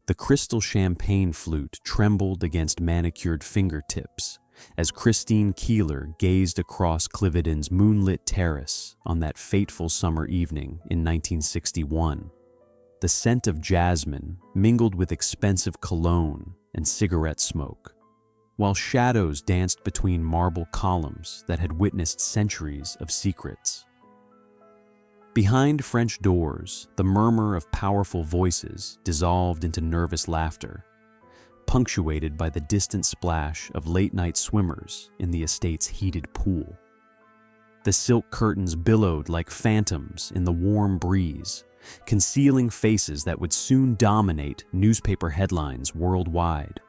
The crystal champagne flute trembled against manicured fingertips as Christine Keeler gazed across Cliveden's moonlit terrace on that fateful summer evening in 1961. The scent of jasmine mingled with expensive cologne and cigarette smoke, while shadows danced between marble columns that had witnessed centuries of secrets. Behind French doors, the murmur of powerful voices dissolved into nervous laughter, punctuated by the distant splash of late-night swimmers in the estate's heated pool. The silk curtains billowed like phantoms in the warm breeze, concealing faces that would soon dominate newspaper headlines worldwide.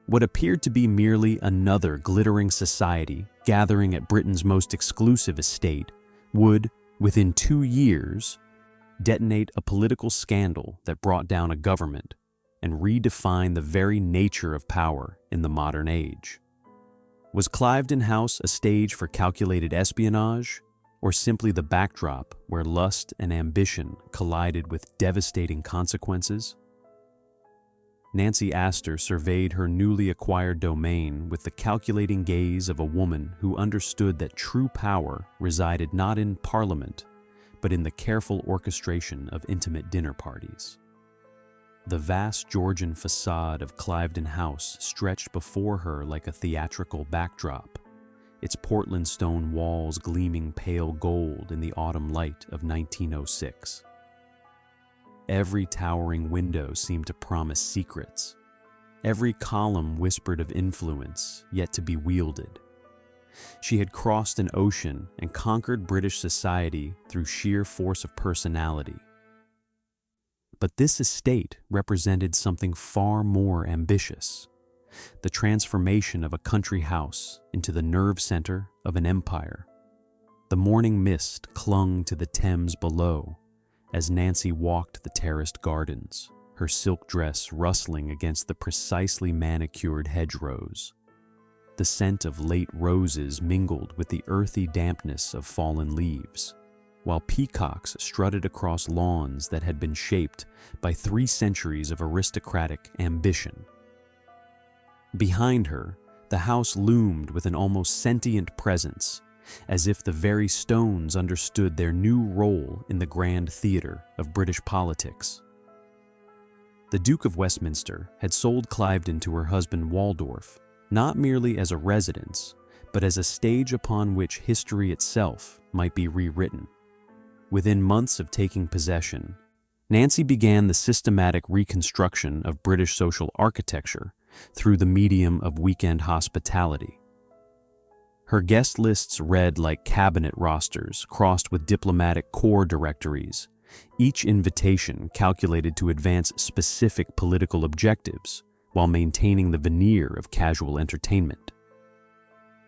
What appeared to be merely another glittering society gathering at Britain's most exclusive estate would, within 2 years, detonate a political scandal that brought down a government and redefine the very nature of power in the modern age. Was Cliveden House a stage for calculated espionage, or simply the backdrop where lust and ambition collided with devastating consequences? Nancy Astor surveyed her newly acquired domain with the calculating gaze of a woman who understood that true power resided not in Parliament, but in the careful orchestration of intimate dinner parties. The vast Georgian facade of Cliveden House stretched before her like a theatrical backdrop, its Portland stone walls gleaming pale gold in the autumn light of 1906. Every towering window seemed to promise secrets. Every column whispered of influence yet to be wielded. She had crossed an ocean and conquered British society through sheer force of personality. But this estate represented something far more ambitious: the transformation of a country house into the nerve center of an empire. The morning mist clung to the Thames below as Nancy walked the terraced gardens, her silk dress rustling against the precisely manicured hedgerows. The scent of late roses mingled with the earthy dampness of fallen leaves, while peacocks strutted across lawns that had been shaped by 3 centuries of aristocratic ambition. Behind her, the house loomed with an almost sentient presence, as if the very stones understood their new role in the grand theater of British politics. The Duke of Westminster had sold Cliveden to her husband Waldorf, not merely as a residence, but as a stage upon which history itself might be rewritten. Within months of taking possession, Nancy began the systematic reconstruction of British social architecture through the medium of weekend hospitality. Her guest lists read like cabinet rosters crossed with diplomatic corps directories, each invitation calculated to advance specific political objectives while maintaining the veneer of casual entertainment.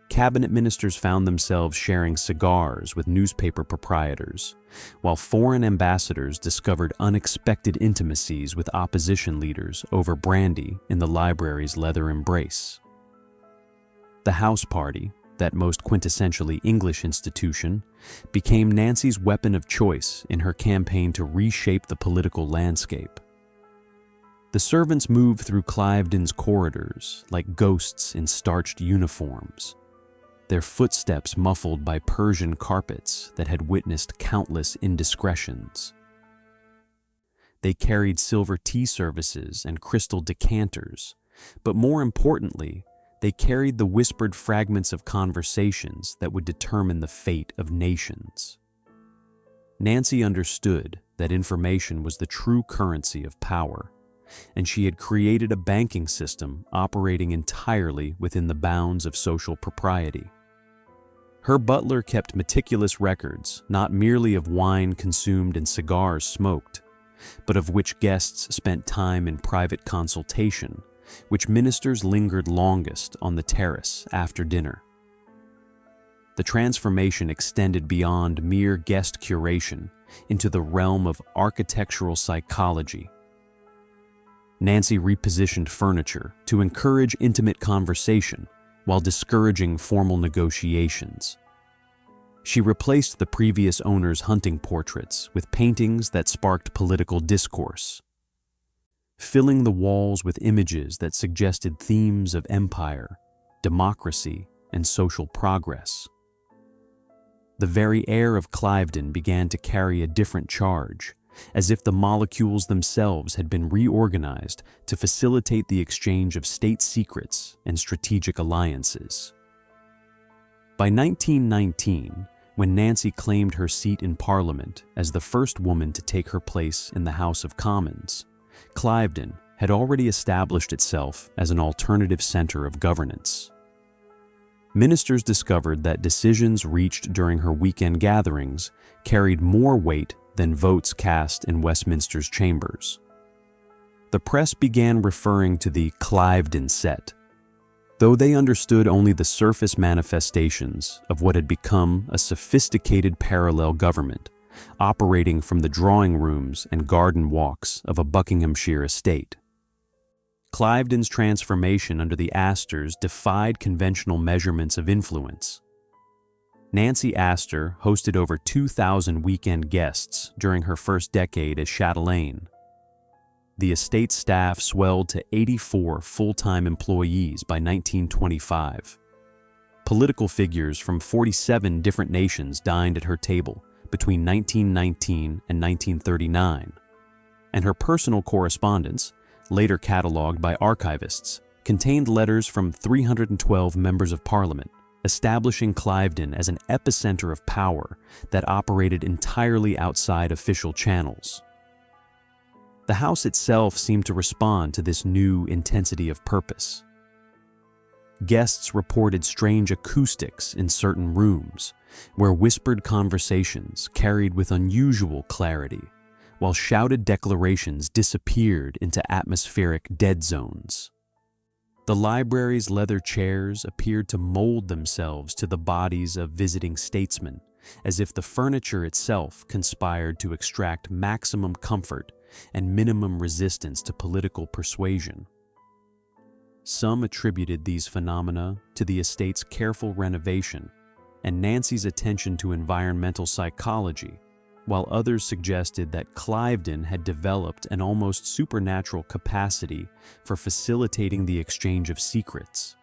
Cabinet ministers found themselves sharing cigars with newspaper proprietors, while foreign ambassadors discovered unexpected intimacies with opposition leaders over brandy in the library's leather embrace. The house party, that most quintessentially English institution, became Nancy's weapon of choice in her campaign to reshape the political landscape. The servants moved through Cliveden's corridors like ghosts in starched uniforms, their footsteps muffled by Persian carpets that had witnessed countless indiscretions. They carried silver tea services and crystal decanters, but more importantly, they carried the whispered fragments of conversations that would determine the fate of nations. Nancy understood that information was the true currency of power, and she had created a banking system operating entirely within the bounds of social propriety. Her butler kept meticulous records, not merely of wine consumed and cigars smoked, but of which guests spent time in private consultation, which ministers lingered longest on the terrace after dinner. The transformation extended beyond mere guest curation into the realm of architectural psychology. Nancy repositioned furniture to encourage intimate conversation while discouraging formal negotiations. She replaced the previous owner's hunting portraits with paintings that sparked political discourse. filling the walls with images that suggested themes of empire, democracy, and social progress. The very air of Cliveden began to carry a different charge, as if the molecules themselves had been reorganized to facilitate the exchange of state secrets and strategic alliances. By 1919, when Nancy claimed her seat in Parliament as the first woman to take her place in the House of Commons, Cliveden had already established itself as an alternative center of governance. Ministers discovered that decisions reached during her weekend gatherings carried more weight than votes cast in Westminster's chambers. The press began referring to the Cliveden set, though they understood only the surface manifestations of what had become a sophisticated parallel government, operating from the drawing rooms and garden walks of a Buckinghamshire estate. Cliveden's transformation under the Astors defied conventional measurements of influence. Nancy Astor hosted over 2,000 weekend guests during her first decade as chatelaine. The estate staff swelled to 84 full-time employees by 1925. Political figures from 47 different nations dined at her table between 1919 and 1939, and her personal correspondence, later catalogued by archivists, contained letters from 312 members of Parliament, establishing Cliveden as an epicenter of power that operated entirely outside official channels. The House itself seemed to respond to this new intensity of purpose. Guests reported strange acoustics in certain rooms, where whispered conversations carried with unusual clarity, while shouted declarations disappeared into atmospheric dead zones. The library's leather chairs appeared to mold themselves to the bodies of visiting statesmen, as if the furniture itself conspired to extract maximum comfort and minimum resistance to political persuasion. Some attributed these phenomena to the estate's careful renovation and Nancy's attention to environmental psychology, while others suggested that Cliveden had developed an almost supernatural capacity for facilitating the exchange of secrets.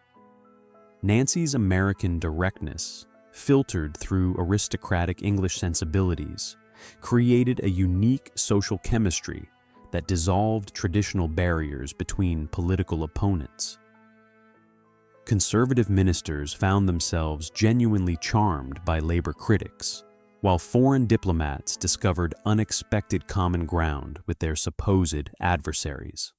Nancy's American directness, filtered through aristocratic English sensibilities, created a unique social chemistry that dissolved traditional barriers between political opponents. Conservative ministers found themselves genuinely charmed by labor critics, while foreign diplomats discovered unexpected common ground with their supposed adversaries.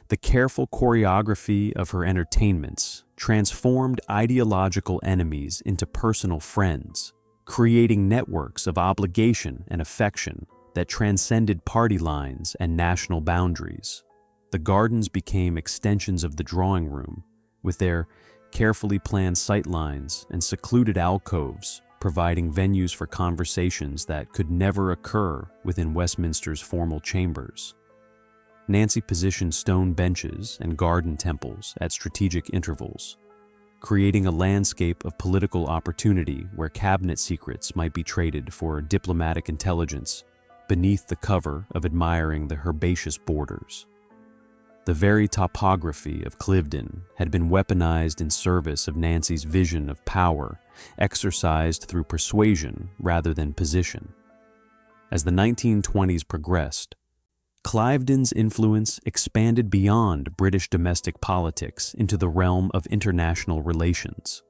The careful choreography of her entertainments transformed ideological enemies into personal friends, creating networks of obligation and affection that transcended party lines and national boundaries. The gardens became extensions of the drawing room, with their carefully planned sightlines and secluded alcoves providing venues for conversations that could never occur within Westminster's formal chambers. Nancy positioned stone benches and garden temples at strategic intervals, creating a landscape of political opportunity where cabinet secrets might be traded for diplomatic intelligence beneath the cover of admiring the herbaceous borders. The very topography of Cliveden had been weaponized in service of Nancy's vision of power, exercised through persuasion rather than position. As the 1920s progressed, Cliveden's influence expanded beyond British domestic politics into the realm of international relations.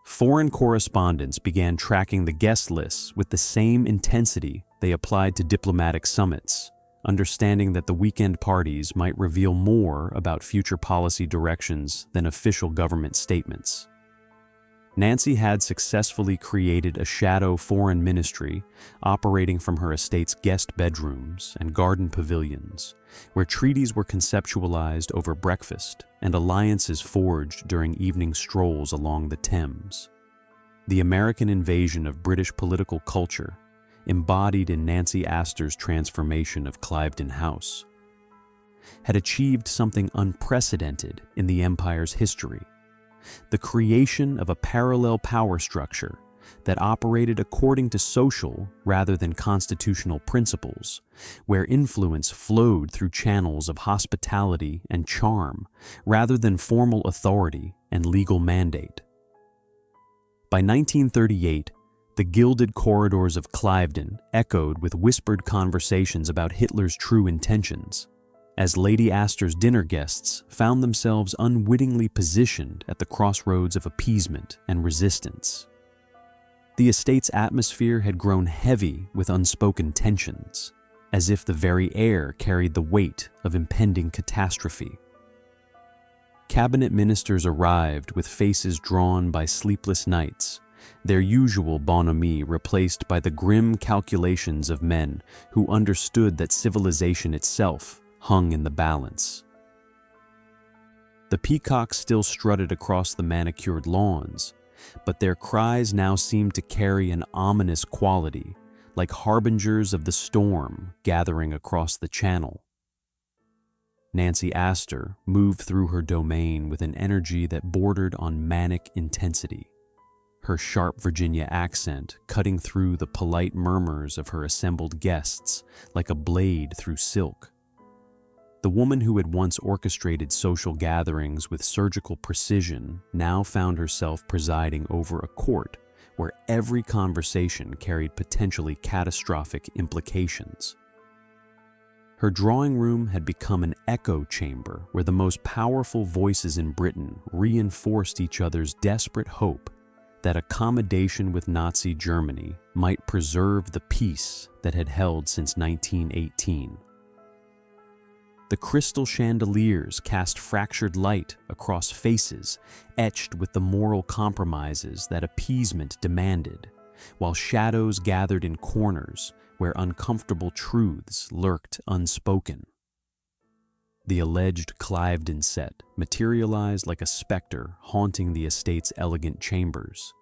Foreign correspondents began tracking the guest lists with the same intensity they applied to diplomatic summits, understanding that the weekend parties might reveal more about future policy directions than official government statements. Nancy had successfully created a shadow foreign ministry operating from her estate's guest bedrooms and garden pavilions, where treaties were conceptualized over breakfast and alliances forged during evening strolls along the Thames. The American invasion of British political culture, embodied in Nancy Astor's transformation of Cliveden House, had achieved something unprecedented in the empire's history: the creation of a parallel power structure that operated according to social rather than constitutional principles, where influence flowed through channels of hospitality and charm rather than formal authority and legal mandate. By 1938, the gilded corridors of Cliveden echoed with whispered conversations about Hitler's true intentions, as Lady Astor's dinner guests found themselves unwittingly positioned at the crossroads of appeasement and resistance. The estate's atmosphere had grown heavy with unspoken tensions, as if the very air carried the weight of impending catastrophe. Cabinet ministers arrived with faces drawn by sleepless nights, their usual bonhomie replaced by the grim calculations of men who understood that civilization itself hung in the balance. The peacocks still strutted across the manicured lawns, but their cries now seemed to carry an ominous quality, like harbingers of the storm gathering across the channel. Nancy Astor moved through her domain with an energy that bordered on manic intensity, her sharp Virginia accent cutting through the polite murmurs of her assembled guests like a blade through silk. The woman who had once orchestrated social gatherings with surgical precision now found herself presiding over a court where every conversation carried potentially catastrophic implications. Her drawing room had become an echo chamber where the most powerful voices in Britain reinforced each other's desperate hope that accommodation with Nazi Germany might preserve the peace that had held since 1918. The crystal chandeliers cast fractured light across faces etched with the moral compromises that appeasement demanded, while shadows gathered in corners where uncomfortable truths lurked unspoken. The alleged Cliveden set materialized like a specter haunting the estate's elegant chambers,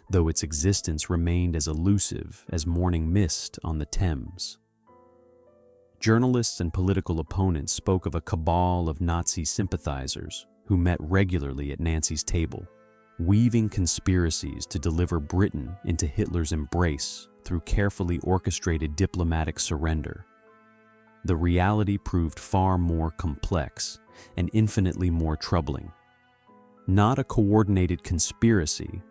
though its existence remained as elusive as morning mist on the Thames. Journalists and political opponents spoke of a cabal of Nazi sympathizers who met regularly at Nancy's table, weaving conspiracies to deliver Britain into Hitler's embrace through carefully orchestrated diplomatic surrender. The reality proved far more complex and infinitely more troubling. Not a coordinated conspiracy,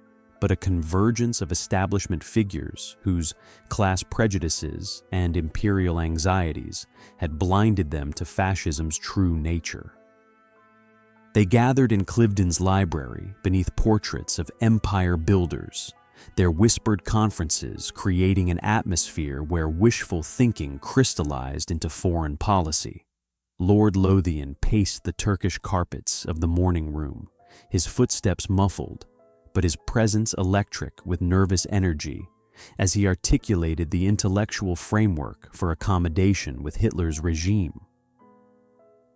but a convergence of establishment figures whose class prejudices and imperial anxieties had blinded them to fascism's true nature. They gathered in Cliveden's library beneath portraits of empire builders, their whispered conferences creating an atmosphere where wishful thinking crystallized into foreign policy. Lord Lothian paced the Turkish carpets of the morning room, his footsteps muffled, but his presence electric with nervous energy as he articulated the intellectual framework for accommodation with Hitler's regime.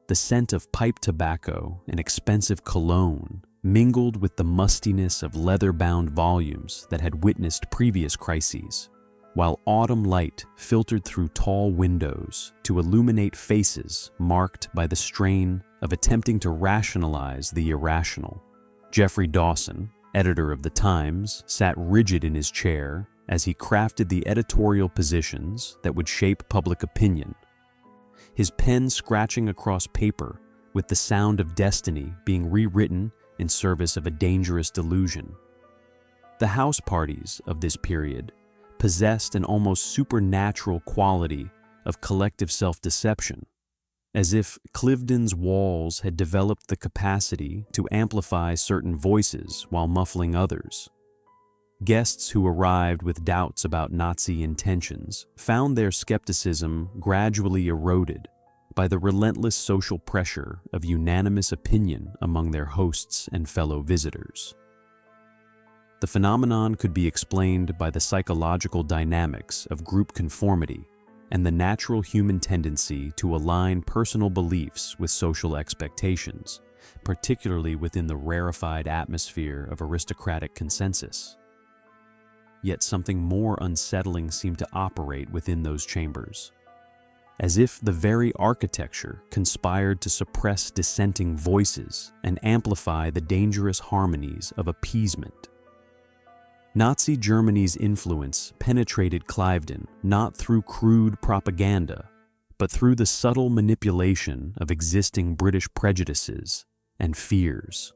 The scent of pipe tobacco and expensive cologne mingled with the mustiness of leather-bound volumes that had witnessed previous crises, while autumn light filtered through tall windows to illuminate faces marked by the strain of attempting to rationalize the irrational. Geoffrey Dawson, editor of The Times, sat rigid in his chair as he crafted the editorial positions that would shape public opinion, his pen scratching across paper with the sound of destiny being rewritten in service of a dangerous delusion. The house parties of this period possessed an almost supernatural quality of collective self-deception, as if Cliveden's walls had developed the capacity to amplify certain voices while muffling others. Guests who arrived with doubts about Nazi intentions found their skepticism gradually eroded by the relentless social pressure of unanimous opinion among their hosts and fellow visitors. The phenomenon could be explained by the psychological dynamics of group conformity and the natural human tendency to align personal beliefs with social expectations, particularly within the rarefied atmosphere of aristocratic consensus. Yet something more unsettling seemed to operate within those chambers, as if the very architecture conspired to suppress dissenting voices and amplify the dangerous harmonies of appeasement. Nazi Germany's influence penetrated Cliveden not through crude propaganda, but through the subtle manipulation of existing British prejudices and fears.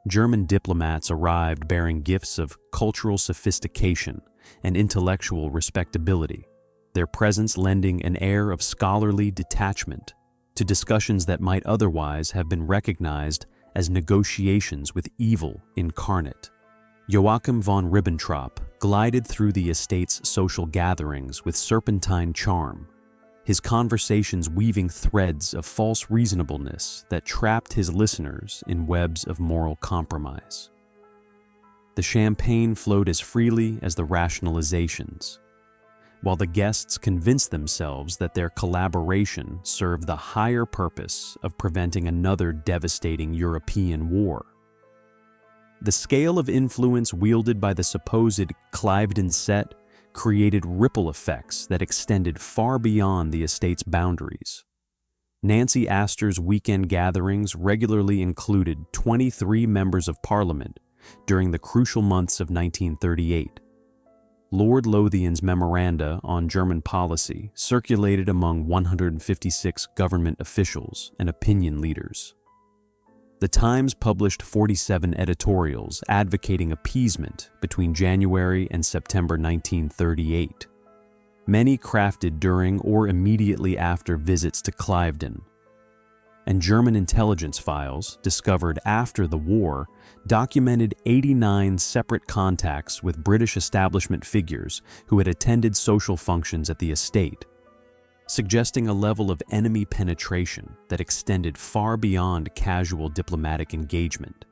German diplomats arrived bearing gifts of cultural sophistication and intellectual respectability, their presence lending an air of scholarly detachment to discussions that might otherwise have been recognized as negotiations with evil incarnate. Joachim von Ribbentrop glided through the estate's social gatherings with serpentine charm, his conversations weaving threads of false reasonableness that trapped his listeners in webs of moral compromise. The champagne flowed as freely as the rationalizations, while the guests convinced themselves that their collaboration served the higher purpose of preventing another devastating European war. The scale of influence wielded by the supposed Cliveden set created ripple effects that extended far beyond the estate's boundaries. Nancy Astor's weekend gatherings regularly included 23 members of Parliament during the crucial months of 1938. Lord Lothian's memoranda on German policy circulated among 156 government officials and opinion leaders. The Times published 47 editorials advocating appeasement between January and September 1938, many crafted during or immediately after visits to Cliveden. And German intelligence files, discovered after the war, documented 89 separate contacts with British establishment figures who had attended social functions at the estate, suggesting a level of enemy penetration that extended far beyond casual diplomatic engagement.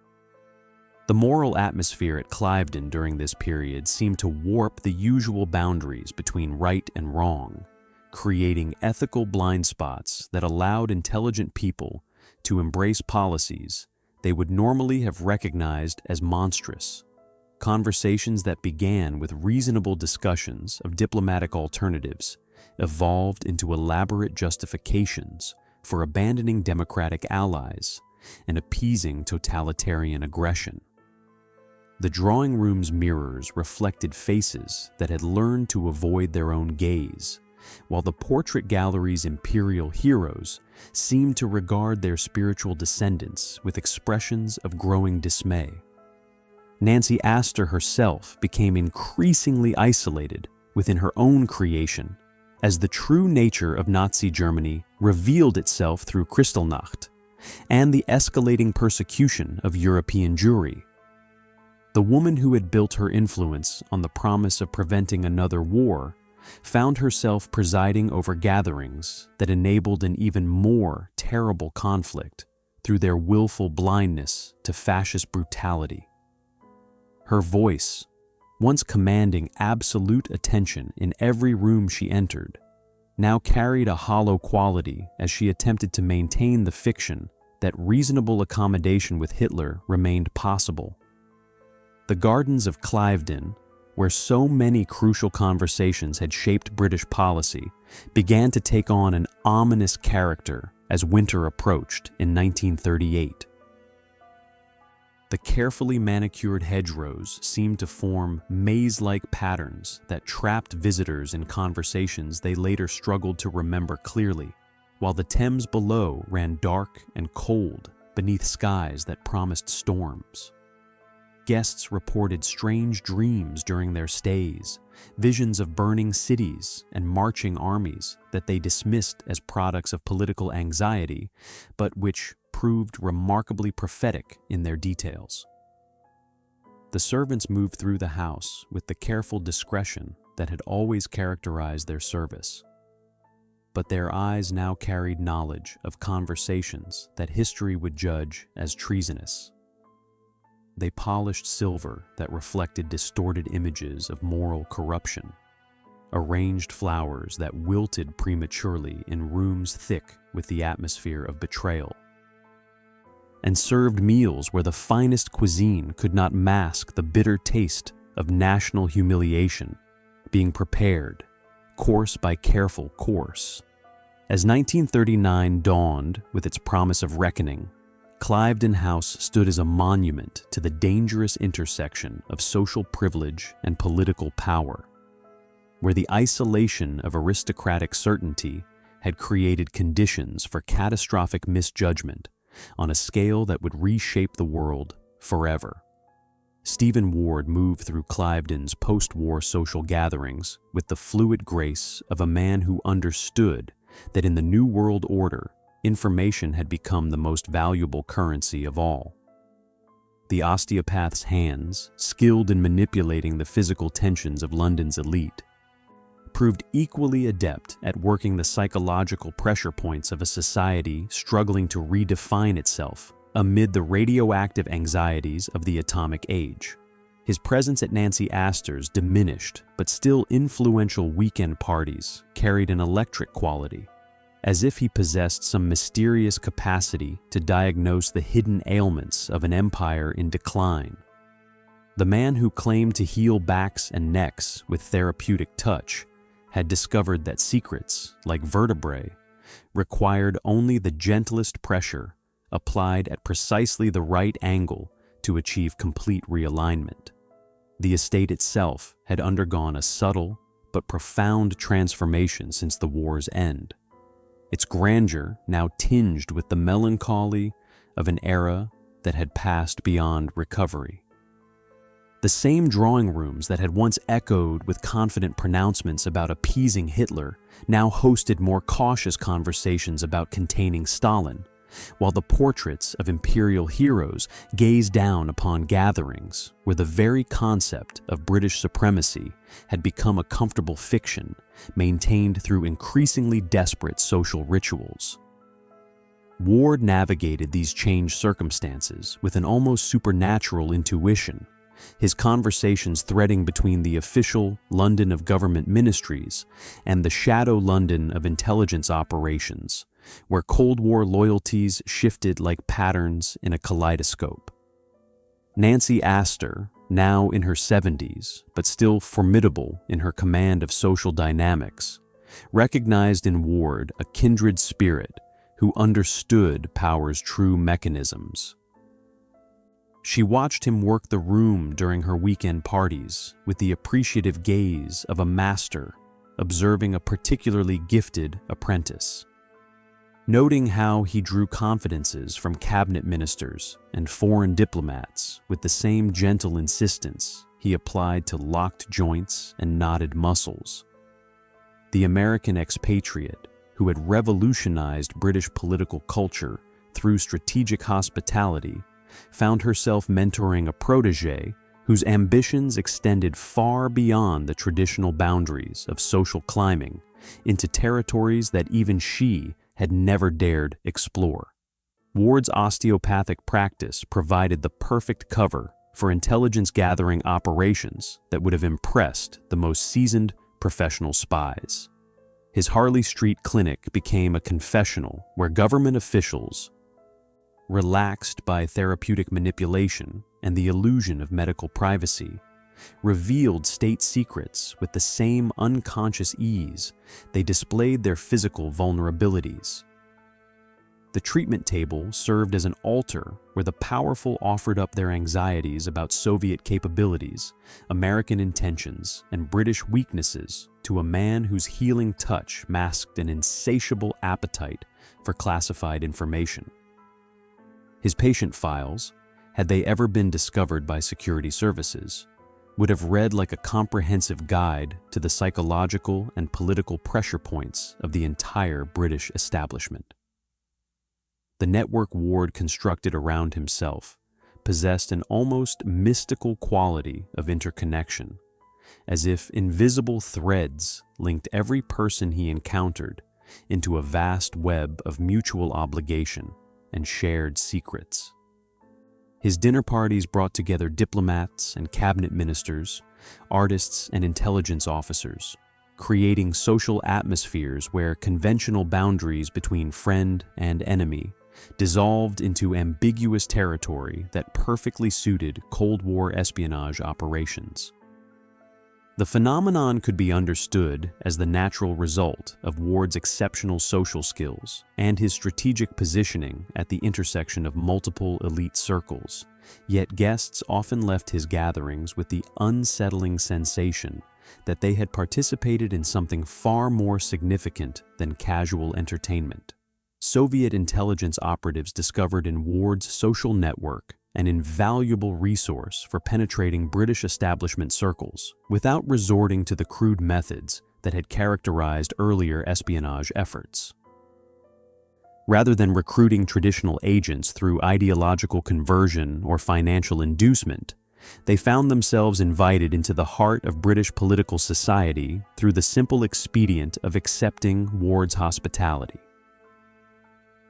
The moral atmosphere at Cliveden during this period seemed to warp the usual boundaries between right and wrong, creating ethical blind spots that allowed intelligent people to embrace policies they would normally have recognized as monstrous. Conversations that began with reasonable discussions of diplomatic alternatives evolved into elaborate justifications for abandoning democratic allies and appeasing totalitarian aggression. The drawing room's mirrors reflected faces that had learned to avoid their own gaze, while the portrait gallery's imperial heroes seemed to regard their spiritual descendants with expressions of growing dismay. Nancy Astor herself became increasingly isolated within her own creation, as the true nature of Nazi Germany revealed itself through Kristallnacht and the escalating persecution of European Jewry. The woman who had built her influence on the promise of preventing another war found herself presiding over gatherings that enabled an even more terrible conflict through their willful blindness to fascist brutality. Her voice, once commanding absolute attention in every room she entered, now carried a hollow quality as she attempted to maintain the fiction that reasonable accommodation with Hitler remained possible. The gardens of Cliveden, where so many crucial conversations had shaped British policy, began to take on an ominous character as winter approached in 1938. The carefully manicured hedgerows seemed to form maze-like patterns that trapped visitors in conversations they later struggled to remember clearly, while the Thames below ran dark and cold beneath skies that promised storms. Guests reported strange dreams during their stays, visions of burning cities and marching armies that they dismissed as products of political anxiety, but which proved remarkably prophetic in their details. The servants moved through the house with the careful discretion that had always characterized their service. But their eyes now carried knowledge of conversations that history would judge as treasonous. They polished silver that reflected distorted images of moral corruption, arranged flowers that wilted prematurely in rooms thick with the atmosphere of betrayal, and served meals where the finest cuisine could not mask the bitter taste of national humiliation, being prepared, course by careful course. As 1939 dawned with its promise of reckoning, Cliveden House stood as a monument to the dangerous intersection of social privilege and political power, where the isolation of aristocratic certainty had created conditions for catastrophic misjudgment on a scale that would reshape the world forever. Stephen Ward moved through Cliveden's post-war social gatherings with the fluid grace of a man who understood that in the New World Order, information had become the most valuable currency of all. The osteopath's hands, skilled in manipulating the physical tensions of London's elite, proved equally adept at working the psychological pressure points of a society struggling to redefine itself amid the radioactive anxieties of the atomic age. His presence at Nancy Astor's diminished but still influential weekend parties carried an electric quality, as if he possessed some mysterious capacity to diagnose the hidden ailments of an empire in decline. The man who claimed to heal backs and necks with therapeutic touch had discovered that secrets, like vertebrae, required only the gentlest pressure applied at precisely the right angle to achieve complete realignment. The estate itself had undergone a subtle but profound transformation since the war's end, its grandeur now tinged with the melancholy of an era that had passed beyond recovery. The same drawing rooms that had once echoed with confident pronouncements about appeasing Hitler now hosted more cautious conversations about containing Stalin, while the portraits of imperial heroes gazed down upon gatherings where the very concept of British supremacy had become a comfortable fiction maintained through increasingly desperate social rituals. Ward navigated these changed circumstances with an almost supernatural intuition, his conversations threading between the official London of government ministries and the shadow London of intelligence operations, where Cold War loyalties shifted like patterns in a kaleidoscope. Nancy Astor, now in her 70s, but still formidable in her command of social dynamics, recognized in Ward a kindred spirit who understood power's true mechanisms. She watched him work the room during her weekend parties with the appreciative gaze of a master observing a particularly gifted apprentice. Noting how he drew confidences from cabinet ministers and foreign diplomats with the same gentle insistence he applied to locked joints and knotted muscles. The American expatriate, who had revolutionized British political culture through strategic hospitality, found herself mentoring a protege whose ambitions extended far beyond the traditional boundaries of social climbing into territories that even she had never dared explore. Ward's osteopathic practice provided the perfect cover for intelligence-gathering operations that would have impressed the most seasoned professional spies. His Harley Street clinic became a confessional where government officials, relaxed by therapeutic manipulation and the illusion of medical privacy, revealed state secrets with the same unconscious ease they displayed their physical vulnerabilities. The treatment table served as an altar where the powerful offered up their anxieties about Soviet capabilities, American intentions, and British weaknesses to a man whose healing touch masked an insatiable appetite for classified information. His patient files, had they ever been discovered by security services, would have read like a comprehensive guide to the psychological and political pressure points of the entire British establishment. The network Ward constructed around himself possessed an almost mystical quality of interconnection, as if invisible threads linked every person he encountered into a vast web of mutual obligation and shared secrets. His dinner parties brought together diplomats and cabinet ministers, artists and intelligence officers, creating social atmospheres where conventional boundaries between friend and enemy dissolved into ambiguous territory that perfectly suited Cold War espionage operations. The phenomenon could be understood as the natural result of Ward's exceptional social skills and his strategic positioning at the intersection of multiple elite circles, yet guests often left his gatherings with the unsettling sensation that they had participated in something far more significant than casual entertainment. Soviet intelligence operatives discovered in Ward's social network an invaluable resource for penetrating British establishment circles without resorting to the crude methods that had characterized earlier espionage efforts. Rather than recruiting traditional agents through ideological conversion or financial inducement, they found themselves invited into the heart of British political society through the simple expedient of accepting Ward's hospitality.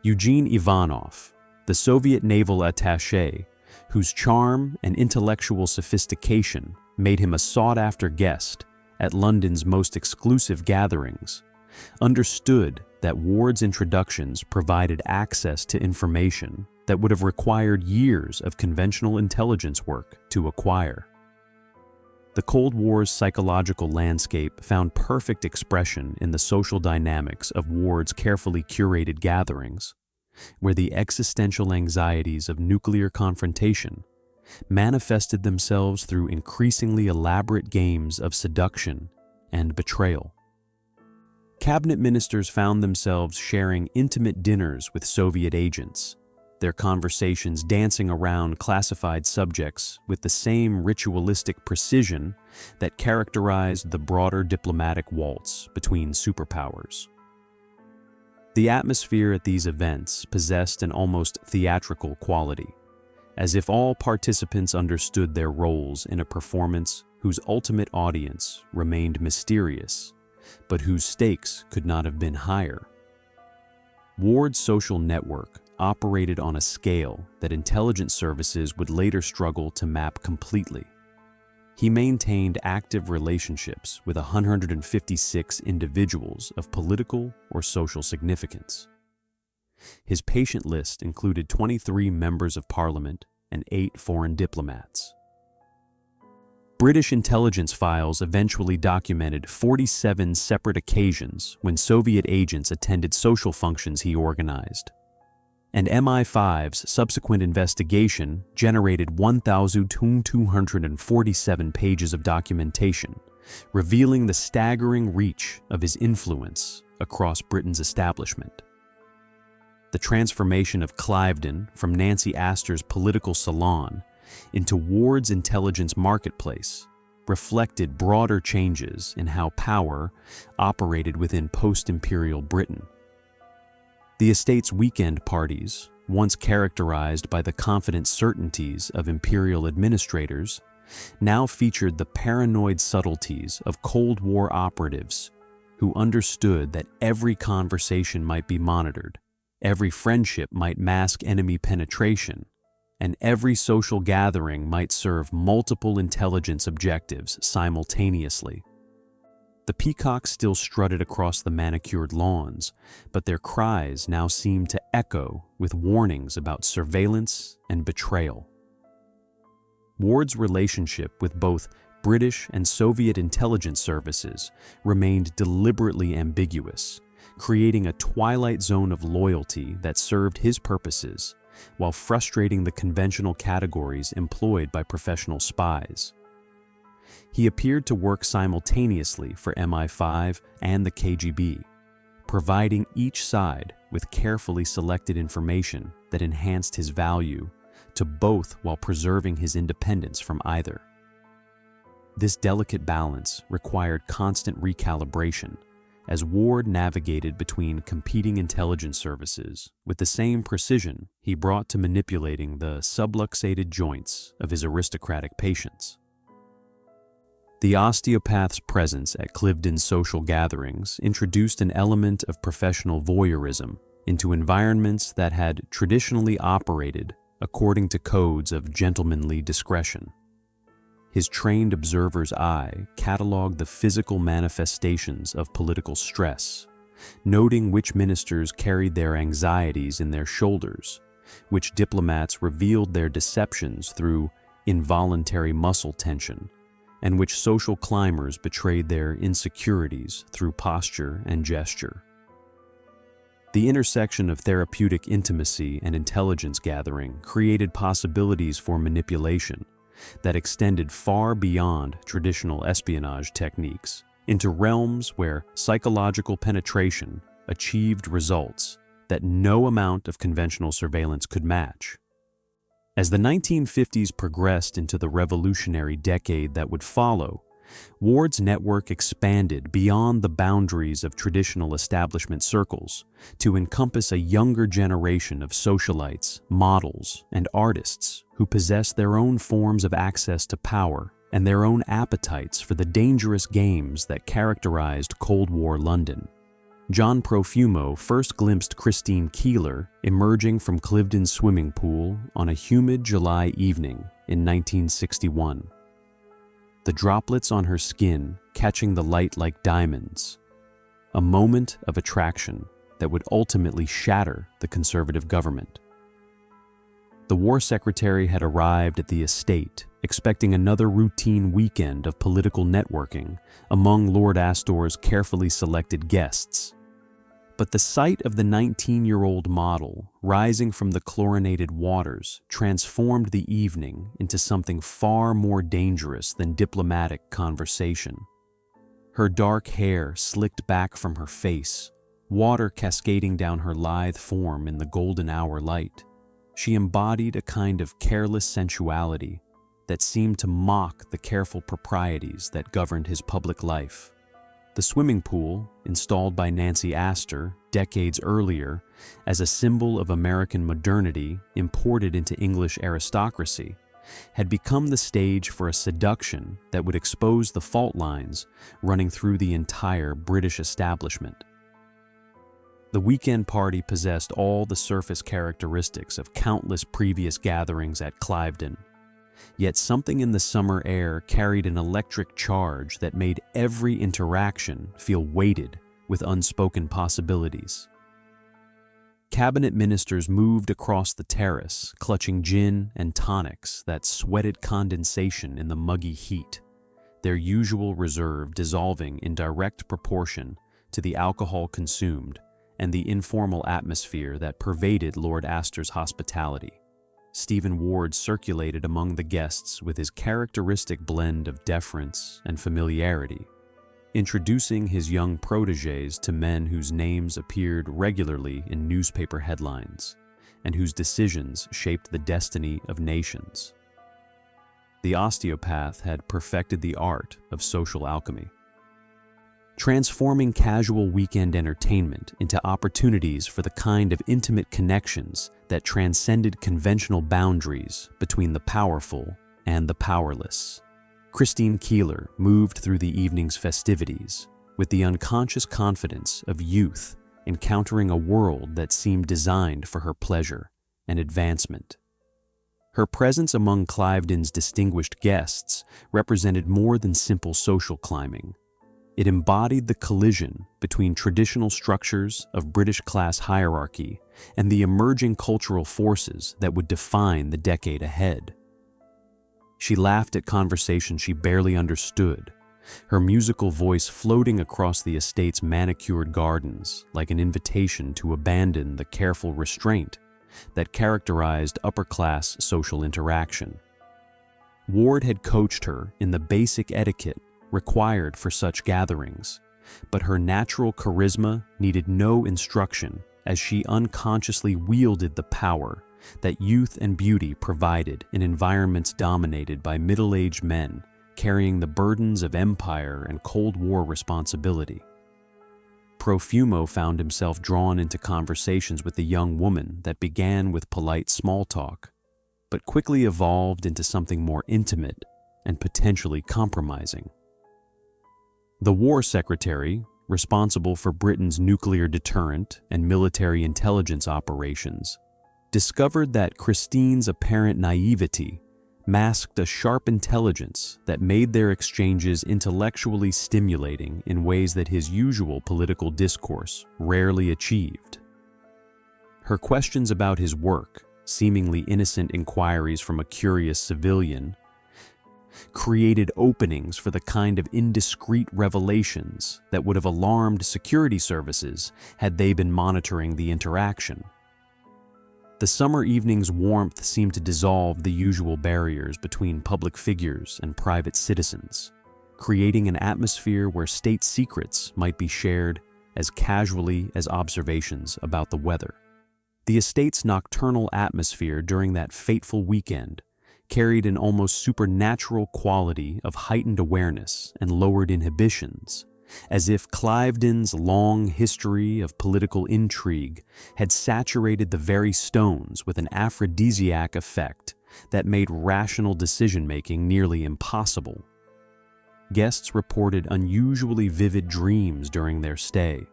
Eugene Ivanov, the Soviet naval attaché, whose charm and intellectual sophistication made him a sought-after guest at London's most exclusive gatherings, understood that Ward's introductions provided access to information that would have required years of conventional intelligence work to acquire. The Cold War's psychological landscape found perfect expression in the social dynamics of Ward's carefully curated gatherings, where the existential anxieties of nuclear confrontation manifested themselves through increasingly elaborate games of seduction and betrayal. Cabinet ministers found themselves sharing intimate dinners with Soviet agents, their conversations dancing around classified subjects with the same ritualistic precision that characterized the broader diplomatic waltz between superpowers. The atmosphere at these events possessed an almost theatrical quality, as if all participants understood their roles in a performance whose ultimate audience remained mysterious, but whose stakes could not have been higher. Ward's social network operated on a scale that intelligence services would later struggle to map completely. He maintained active relationships with 156 individuals of political or social significance. His patient list included 23 members of parliament and 8 foreign diplomats. British intelligence files eventually documented 47 separate occasions when Soviet agents attended social functions he organized. And MI5's subsequent investigation generated 1,247 pages of documentation, revealing the staggering reach of his influence across Britain's establishment. The transformation of Cliveden from Nancy Astor's political salon into Ward's intelligence marketplace reflected broader changes in how power operated within post-imperial Britain. The estate's weekend parties, once characterized by the confident certainties of imperial administrators, now featured the paranoid subtleties of Cold War operatives who understood that every conversation might be monitored, every friendship might mask enemy penetration, and every social gathering might serve multiple intelligence objectives simultaneously. The peacocks still strutted across the manicured lawns, but their cries now seemed to echo with warnings about surveillance and betrayal. Ward's relationship with both British and Soviet intelligence services remained deliberately ambiguous, creating a twilight zone of loyalty that served his purposes while frustrating the conventional categories employed by professional spies. He appeared to work simultaneously for MI5 and the KGB, providing each side with carefully selected information that enhanced his value to both while preserving his independence from either. This delicate balance required constant recalibration, as Ward navigated between competing intelligence services with the same precision he brought to manipulating the subluxated joints of his aristocratic patients. The osteopath's presence at CLIVEDEN's social gatherings introduced an element of professional voyeurism into environments that had traditionally operated according to codes of gentlemanly discretion. His trained observer's eye cataloged the physical manifestations of political stress, noting which ministers carried their anxieties in their shoulders, which diplomats revealed their deceptions through involuntary muscle tension, and which social climbers betrayed their insecurities through posture and gesture. The intersection of therapeutic intimacy and intelligence gathering created possibilities for manipulation that extended far beyond traditional espionage techniques into realms where psychological penetration achieved results that no amount of conventional surveillance could match. As the 1950s progressed into the revolutionary decade that would follow, Ward's network expanded beyond the boundaries of traditional establishment circles to encompass a younger generation of socialites, models, and artists who possessed their own forms of access to power and their own appetites for the dangerous games that characterized Cold War London. John Profumo first glimpsed Christine Keeler emerging from Cliveden's swimming pool on a humid July evening in 1961. The droplets on her skin catching the light like diamonds, a moment of attraction that would ultimately shatter the conservative government. The war secretary had arrived at the estate, expecting another routine weekend of political networking among Lord Astor's carefully selected guests. But the sight of the 19-year-old model rising from the chlorinated waters transformed the evening into something far more dangerous than diplomatic conversation. Her dark hair slicked back from her face, water cascading down her lithe form in the golden hour light. She embodied a kind of careless sensuality that seemed to mock the careful proprieties that governed his public life. The swimming pool, installed by Nancy Astor decades earlier as a symbol of American modernity imported into English aristocracy, had become the stage for a seduction that would expose the fault lines running through the entire British establishment. The weekend party possessed all the surface characteristics of countless previous gatherings at Cliveden. Yet something in the summer air carried an electric charge that made every interaction feel weighted with unspoken possibilities. Cabinet ministers moved across the terrace, clutching gin and tonics that sweated condensation in the muggy heat, their usual reserve dissolving in direct proportion to the alcohol consumed and the informal atmosphere that pervaded Lord Astor's hospitality. Stephen Ward circulated among the guests with his characteristic blend of deference and familiarity, introducing his young protégés to men whose names appeared regularly in newspaper headlines and whose decisions shaped the destiny of nations. The osteopath had perfected the art of social alchemy, transforming casual weekend entertainment into opportunities for the kind of intimate connections that transcended conventional boundaries between the powerful and the powerless. Christine Keeler moved through the evening's festivities with the unconscious confidence of youth encountering a world that seemed designed for her pleasure and advancement. Her presence among Cliveden's distinguished guests represented more than simple social climbing. It embodied the collision between traditional structures of British class hierarchy and the emerging cultural forces that would define the decade ahead. She laughed at conversations she barely understood, her musical voice floating across the estate's manicured gardens like an invitation to abandon the careful restraint that characterized upper-class social interaction. Ward had coached her in the basic etiquette required for such gatherings, but her natural charisma needed no instruction as she unconsciously wielded the power that youth and beauty provided in environments dominated by middle-aged men carrying the burdens of empire and Cold War responsibility. Profumo found himself drawn into conversations with the young woman that began with polite small talk, but quickly evolved into something more intimate and potentially compromising. The War Secretary, responsible for Britain's nuclear deterrent and military intelligence operations, discovered that Christine's apparent naivety masked a sharp intelligence that made their exchanges intellectually stimulating in ways that his usual political discourse rarely achieved. Her questions about his work, seemingly innocent inquiries from a curious civilian, created openings for the kind of indiscreet revelations that would have alarmed security services had they been monitoring the interaction. The summer evening's warmth seemed to dissolve the usual barriers between public figures and private citizens, creating an atmosphere where state secrets might be shared as casually as observations about the weather. The estate's nocturnal atmosphere during that fateful weekend carried an almost supernatural quality of heightened awareness and lowered inhibitions, as if Cliveden's long history of political intrigue had saturated the very stones with an aphrodisiac effect that made rational decision-making nearly impossible. Guests reported unusually vivid dreams during their stay,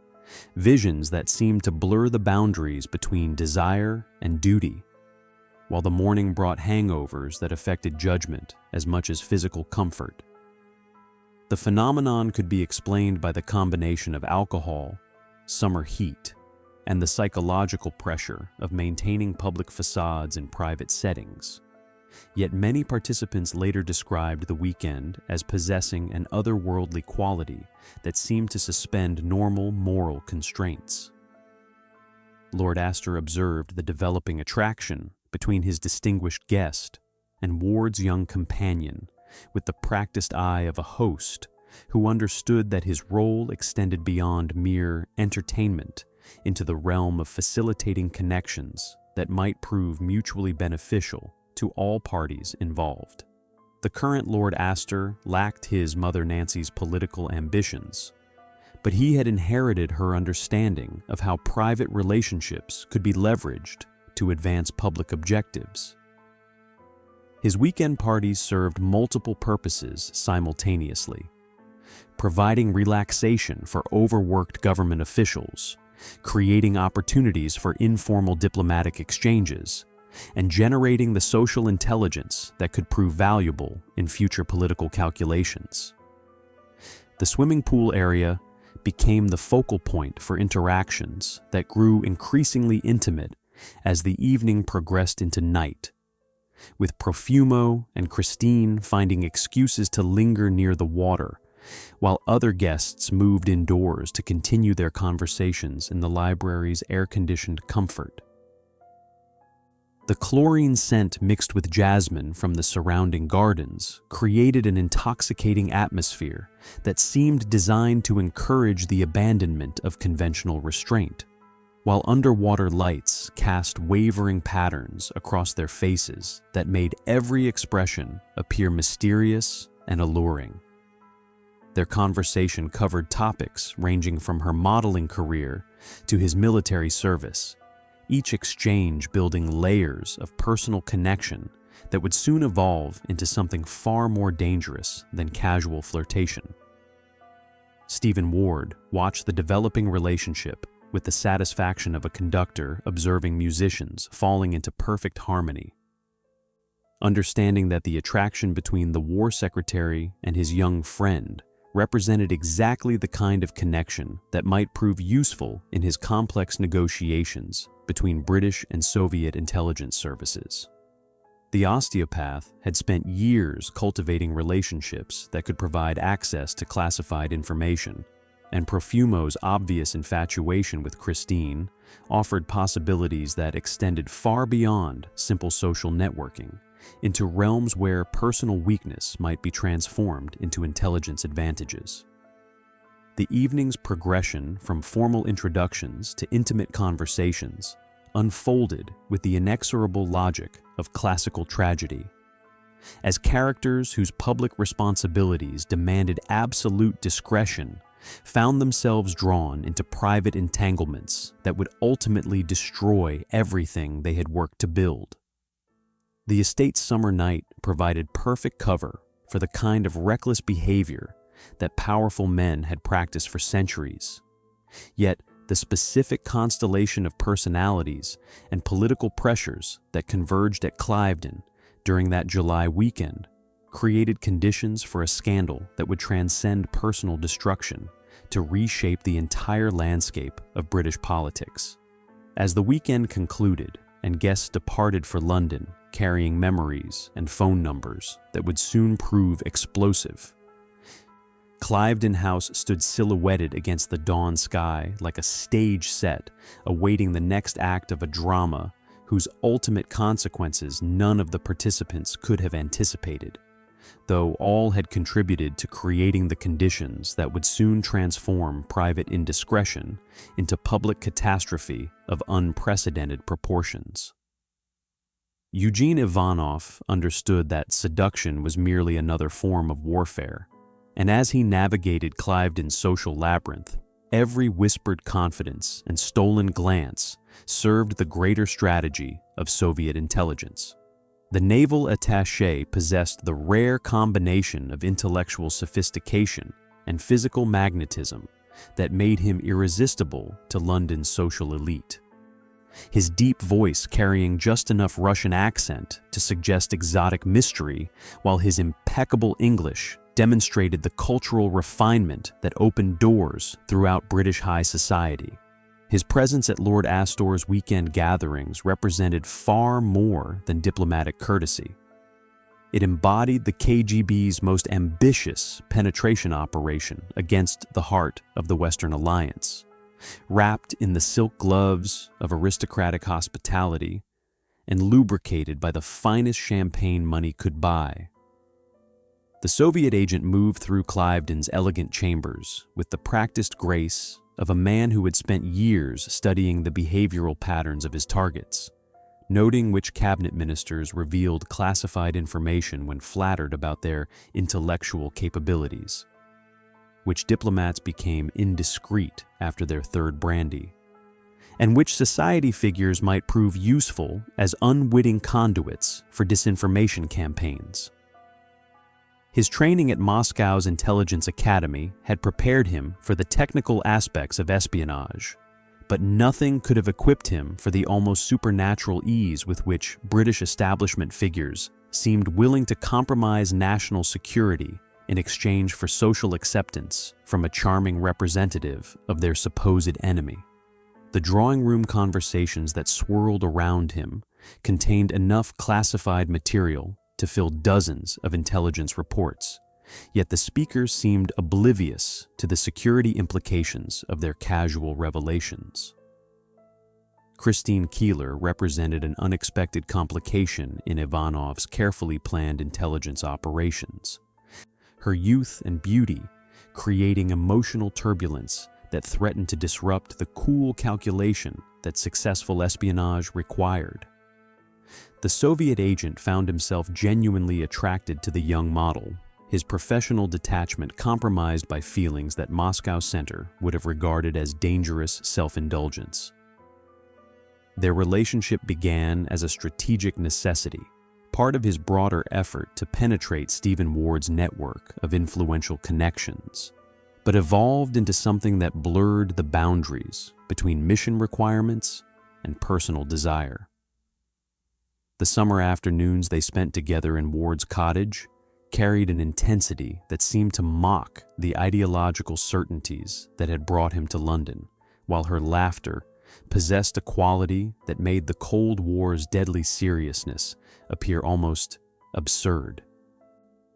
visions that seemed to blur the boundaries between desire and duty, while the morning brought hangovers that affected judgment as much as physical comfort. The phenomenon could be explained by the combination of alcohol, summer heat, and the psychological pressure of maintaining public facades in private settings. Yet many participants later described the weekend as possessing an otherworldly quality that seemed to suspend normal moral constraints. Lord Astor observed the developing attraction between his distinguished guest and Ward's young companion with the practiced eye of a host who understood that his role extended beyond mere entertainment into the realm of facilitating connections that might prove mutually beneficial to all parties involved. The current Lord Astor lacked his Mother Nancy's political ambitions, but he had inherited her understanding of how private relationships could be leveraged to advance public objectives. His weekend parties served multiple purposes simultaneously, providing relaxation for overworked government officials, creating opportunities for informal diplomatic exchanges, and generating the social intelligence that could prove valuable in future political calculations. The swimming pool area became the focal point for interactions that grew increasingly intimate as the evening progressed into night, with Profumo and Christine finding excuses to linger near the water, while other guests moved indoors to continue their conversations in the library's air-conditioned comfort. The chlorine scent mixed with jasmine from the surrounding gardens created an intoxicating atmosphere that seemed designed to encourage the abandonment of conventional restraint, while underwater lights cast wavering patterns across their faces that made every expression appear mysterious and alluring. Their conversation covered topics ranging from her modeling career to his military service, each exchange building layers of personal connection that would soon evolve into something far more dangerous than casual flirtation. Stephen Ward watched the developing relationship with the satisfaction of a conductor observing musicians falling into perfect harmony. Understanding that the attraction between the war secretary and his young friend represented exactly the kind of connection that might prove useful in his complex negotiations between British and Soviet intelligence services. The osteopath had spent years cultivating relationships that could provide access to classified information, and Profumo's obvious infatuation with Christine offered possibilities that extended far beyond simple social networking into realms where personal weakness might be transformed into intelligence advantages. The evening's progression from formal introductions to intimate conversations unfolded with the inexorable logic of classical tragedy. As characters whose public responsibilities demanded absolute discretion found themselves drawn into private entanglements that would ultimately destroy everything they had worked to build. The estate's summer night provided perfect cover for the kind of reckless behavior that powerful men had practiced for centuries. Yet, the specific constellation of personalities and political pressures that converged at Cliveden during that July weekend created conditions for a scandal that would transcend personal destruction to reshape the entire landscape of British politics. As the weekend concluded and guests departed for London, carrying memories and phone numbers that would soon prove explosive. Cliveden House stood silhouetted against the dawn sky like a stage set, awaiting the next act of a drama whose ultimate consequences none of the participants could have anticipated, though all had contributed to creating the conditions that would soon transform private indiscretion into public catastrophe of unprecedented proportions. Eugene Ivanov understood that seduction was merely another form of warfare, and as he navigated Cliveden's social labyrinth, every whispered confidence and stolen glance served the greater strategy of Soviet intelligence. The naval attaché possessed the rare combination of intellectual sophistication and physical magnetism that made him irresistible to London's social elite. His deep voice carrying just enough Russian accent to suggest exotic mystery, while his impeccable English demonstrated the cultural refinement that opened doors throughout British high society. His presence at Lord Astor's weekend gatherings represented far more than diplomatic courtesy. It embodied the KGB's most ambitious penetration operation against the heart of the Western Alliance, wrapped in the silk gloves of aristocratic hospitality and lubricated by the finest champagne money could buy. The Soviet agent moved through Cliveden's elegant chambers with the practiced grace of a man who had spent years studying the behavioral patterns of his targets, noting which cabinet ministers revealed classified information when flattered about their intellectual capabilities, which diplomats became indiscreet after their third brandy, and which society figures might prove useful as unwitting conduits for disinformation campaigns. His training at Moscow's Intelligence Academy had prepared him for the technical aspects of espionage, but nothing could have equipped him for the almost supernatural ease with which British establishment figures seemed willing to compromise national security in exchange for social acceptance from a charming representative of their supposed enemy. The drawing room conversations that swirled around him contained enough classified material to fill dozens of intelligence reports, yet the speakers seemed oblivious to the security implications of their casual revelations. Christine Keeler represented an unexpected complication in Ivanov's carefully planned intelligence operations, her youth and beauty creating emotional turbulence that threatened to disrupt the cool calculation that successful espionage required. The Soviet agent found himself genuinely attracted to the young model, his professional detachment compromised by feelings that Moscow Center would have regarded as dangerous self-indulgence. Their relationship began as a strategic necessity, part of his broader effort to penetrate Stephen Ward's network of influential connections, but evolved into something that blurred the boundaries between mission requirements and personal desire. The summer afternoons they spent together in Ward's cottage carried an intensity that seemed to mock the ideological certainties that had brought him to London, while her laughter possessed a quality that made the Cold War's deadly seriousness appear almost absurd.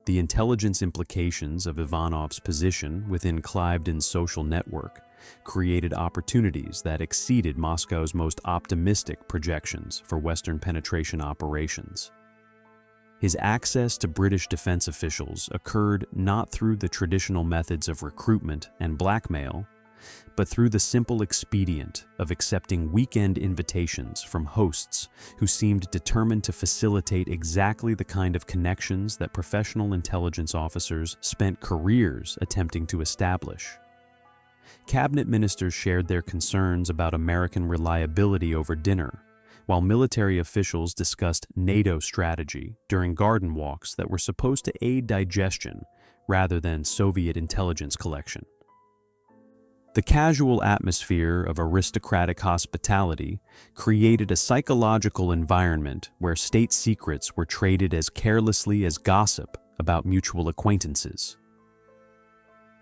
The intelligence implications of Ivanov's position within Cliveden's social network created opportunities that exceeded Moscow's most optimistic projections for Western penetration operations. His access to British defense officials occurred not through the traditional methods of recruitment and blackmail, but through the simple expedient of accepting weekend invitations from hosts who seemed determined to facilitate exactly the kind of connections that professional intelligence officers spent careers attempting to establish. Cabinet ministers shared their concerns about American reliability over dinner, while military officials discussed NATO strategy during garden walks that were supposed to aid digestion rather than Soviet intelligence collection. The casual atmosphere of aristocratic hospitality created a psychological environment where state secrets were traded as carelessly as gossip about mutual acquaintances.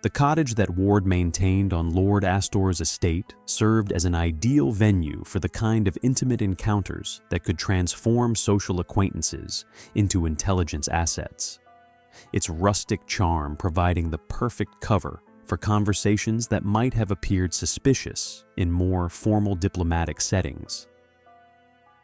The cottage that Ward maintained on Lord Astor's estate served as an ideal venue for the kind of intimate encounters that could transform social acquaintances into intelligence assets, its rustic charm providing the perfect cover for conversations that might have appeared suspicious in more formal diplomatic settings.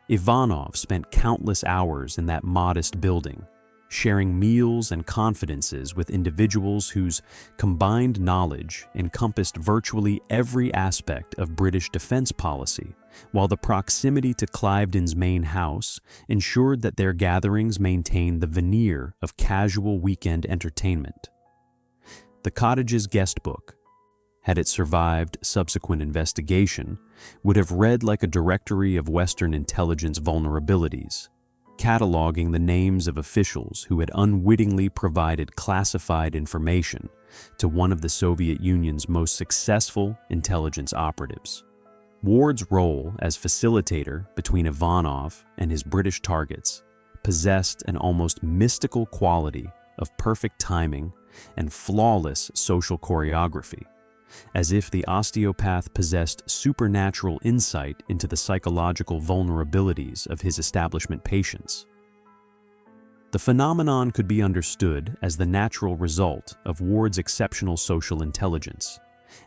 Ivanov spent countless hours in that modest building, sharing meals and confidences with individuals whose combined knowledge encompassed virtually every aspect of British defense policy, while the proximity to Cliveden's main house ensured that their gatherings maintained the veneer of casual weekend entertainment. The cottage's guest book, had it survived subsequent investigation, would have read like a directory of Western intelligence vulnerabilities, cataloging the names of officials who had unwittingly provided classified information to one of the Soviet Union's most successful intelligence operatives. Ward's role as facilitator between Ivanov and his British targets possessed an almost mystical quality of perfect timing and flawless social choreography, as if the osteopath possessed supernatural insight into the psychological vulnerabilities of his establishment patients. The phenomenon could be understood as the natural result of Ward's exceptional social intelligence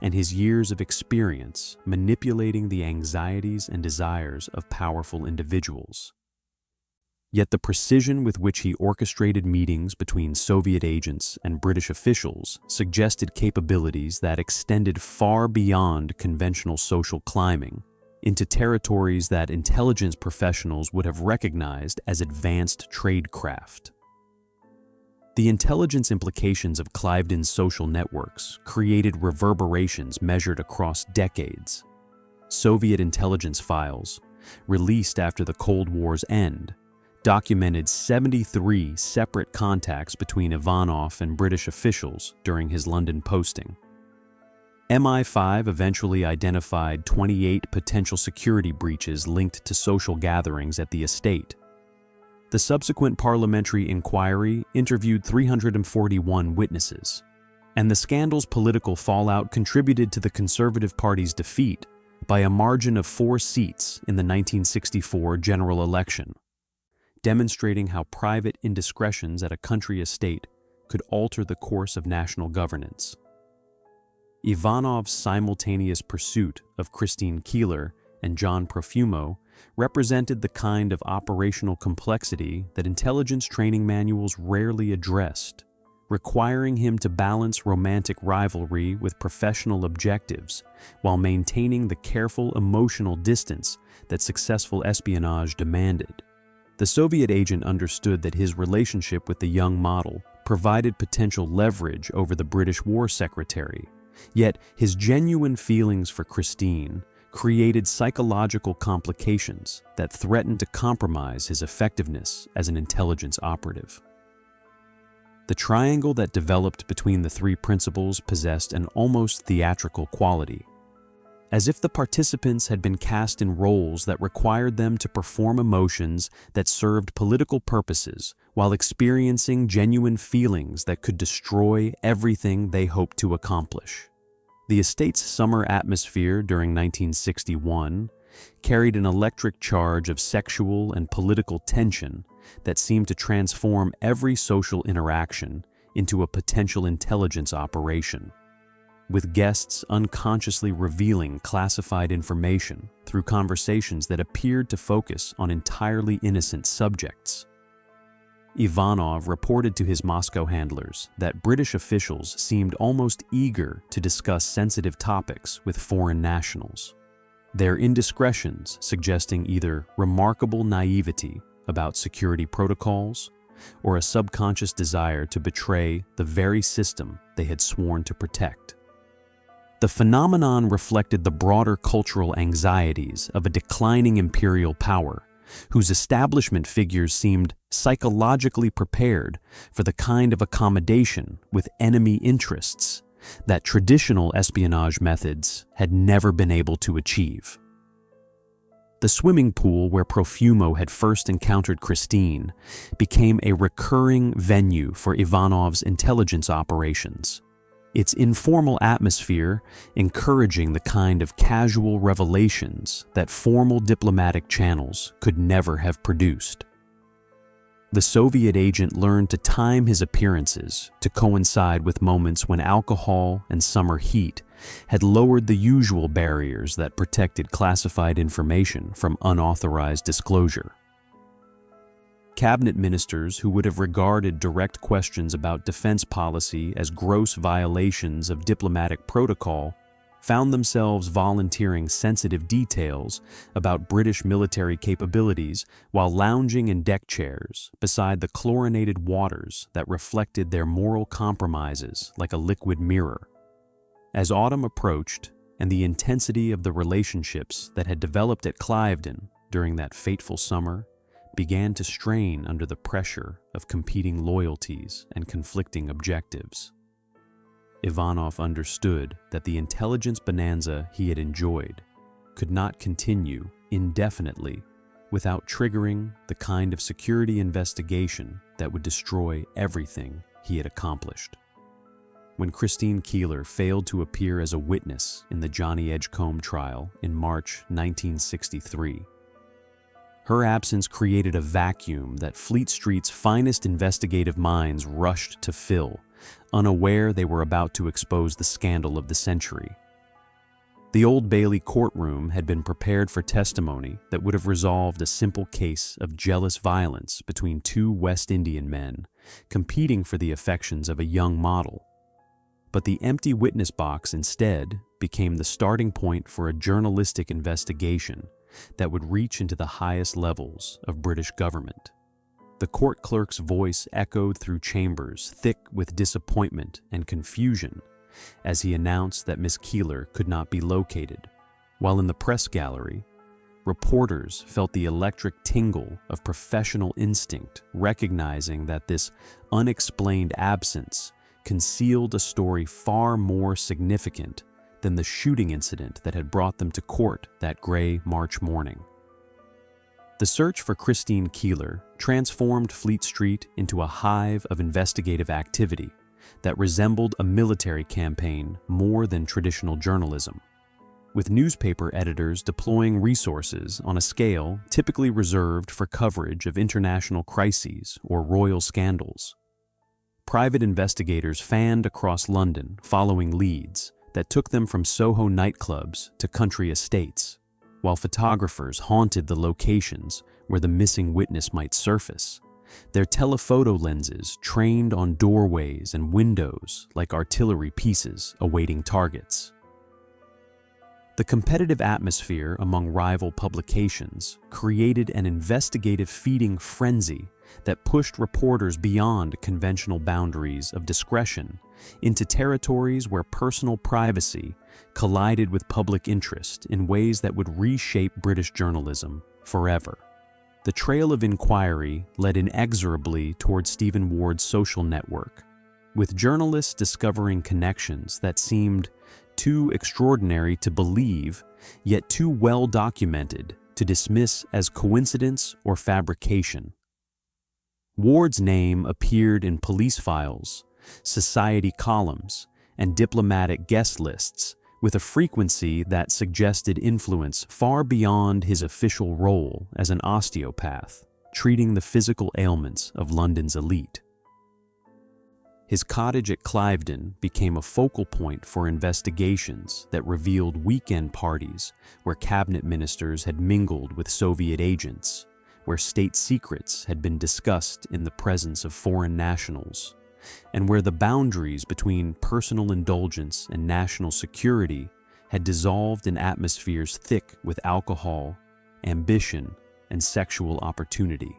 and his years of experience manipulating the anxieties and desires of powerful individuals. Yet the precision with which he orchestrated meetings between Soviet agents and British officials suggested capabilities that extended far beyond conventional social climbing into territories that intelligence professionals would have recognized as advanced tradecraft. The intelligence implications of Cliveden's social networks created reverberations measured across decades. Soviet intelligence files, released after the Cold War's end, documented 73 separate contacts between Ivanov and British officials during his London posting. MI5 eventually identified 28 potential security breaches linked to social gatherings at the estate. The subsequent parliamentary inquiry interviewed 341 witnesses, and the scandal's political fallout contributed to the Conservative Party's defeat by a margin of 4 seats in the 1964 general election, demonstrating how private indiscretions at a country estate could alter the course of national governance. Ivanov's simultaneous pursuit of Christine Keeler and John Profumo represented the kind of operational complexity that intelligence training manuals rarely addressed, requiring him to balance romantic rivalry with professional objectives while maintaining the careful emotional distance that successful espionage demanded. The Soviet agent understood that his relationship with the young model provided potential leverage over the British War Secretary, yet his genuine feelings for Christine created psychological complications that threatened to compromise his effectiveness as an intelligence operative. The triangle that developed between the three principals possessed an almost theatrical quality, as if the participants had been cast in roles that required them to perform emotions that served political purposes while experiencing genuine feelings that could destroy everything they hoped to accomplish. The estate's summer atmosphere during 1961 carried an electric charge of sexual and political tension that seemed to transform every social interaction into a potential intelligence operation, with guests unconsciously revealing classified information through conversations that appeared to focus on entirely innocent subjects. Ivanov reported to his Moscow handlers that British officials seemed almost eager to discuss sensitive topics with foreign nationals, their indiscretions suggesting either remarkable naivety about security protocols or a subconscious desire to betray the very system they had sworn to protect. The phenomenon reflected the broader cultural anxieties of a declining imperial power, whose establishment figures seemed psychologically prepared for the kind of accommodation with enemy interests that traditional espionage methods had never been able to achieve. The swimming pool where Profumo had first encountered Christine became a recurring venue for Ivanov's intelligence operations, its informal atmosphere encouraging the kind of casual revelations that formal diplomatic channels could never have produced. The Soviet agent learned to time his appearances to coincide with moments when alcohol and summer heat had lowered the usual barriers that protected classified information from unauthorized disclosure. Cabinet ministers who would have regarded direct questions about defense policy as gross violations of diplomatic protocol found themselves volunteering sensitive details about British military capabilities while lounging in deck chairs beside the chlorinated waters that reflected their moral compromises like a liquid mirror. As autumn approached, and the intensity of the relationships that had developed at Cliveden during that fateful summer began to strain under the pressure of competing loyalties and conflicting objectives, Ivanov understood that the intelligence bonanza he had enjoyed could not continue indefinitely without triggering the kind of security investigation that would destroy everything he had accomplished. When Christine Keeler failed to appear as a witness in the Johnny Edgecombe trial in March 1963, her absence created a vacuum that Fleet Street's finest investigative minds rushed to fill, unaware they were about to expose the scandal of the century. The Old Bailey courtroom had been prepared for testimony that would have resolved a simple case of jealous violence between two West Indian men competing for the affections of a young model. But the empty witness box instead became the starting point for a journalistic investigation that would reach into the highest levels of British government. The court clerk's voice echoed through chambers thick with disappointment and confusion as he announced that Miss Keeler could not be located, while in the press gallery, reporters felt the electric tingle of professional instinct, recognizing that this unexplained absence concealed a story far more significant than the shooting incident that had brought them to court that gray March morning. The search for Christine Keeler transformed Fleet Street into a hive of investigative activity that resembled a military campaign more than traditional journalism, with newspaper editors deploying resources on a scale typically reserved for coverage of international crises or royal scandals. Private investigators fanned across London following leads that took them from Soho nightclubs to country estates, while photographers haunted the locations where the missing witness might surface, their telephoto lenses trained on doorways and windows like artillery pieces awaiting targets. The competitive atmosphere among rival publications created an investigative feeding frenzy that pushed reporters beyond conventional boundaries of discretion into territories where personal privacy collided with public interest in ways that would reshape British journalism forever. The trail of inquiry led inexorably toward Stephen Ward's social network, with journalists discovering connections that seemed too extraordinary to believe, yet too well documented to dismiss as coincidence or fabrication. Ward's name appeared in police files, society columns, and diplomatic guest lists with a frequency that suggested influence far beyond his official role as an osteopath, treating the physical ailments of London's elite. His cottage at Cliveden became a focal point for investigations that revealed weekend parties where cabinet ministers had mingled with Soviet agents, where state secrets had been discussed in the presence of foreign nationals, and where the boundaries between personal indulgence and national security had dissolved in atmospheres thick with alcohol, ambition, and sexual opportunity.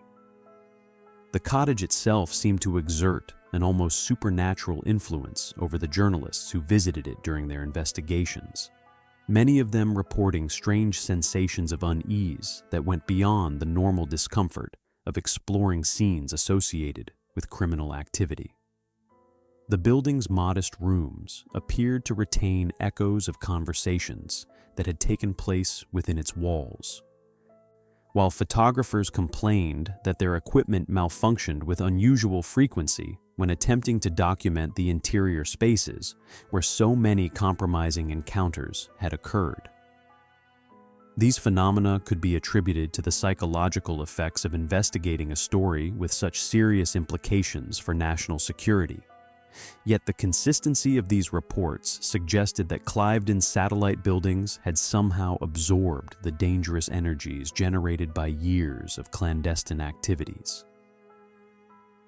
The cottage itself seemed to exert an almost supernatural influence over the journalists who visited it during their investigations, many of them reporting strange sensations of unease that went beyond the normal discomfort of exploring scenes associated with criminal activity. The building's modest rooms appeared to retain echoes of conversations that had taken place within its walls. While photographers complained that their equipment malfunctioned with unusual frequency, when attempting to document the interior spaces where so many compromising encounters had occurred. These phenomena could be attributed to the psychological effects of investigating a story with such serious implications for national security. Yet the consistency of these reports suggested that Cliveden's satellite buildings had somehow absorbed the dangerous energies generated by years of clandestine activities.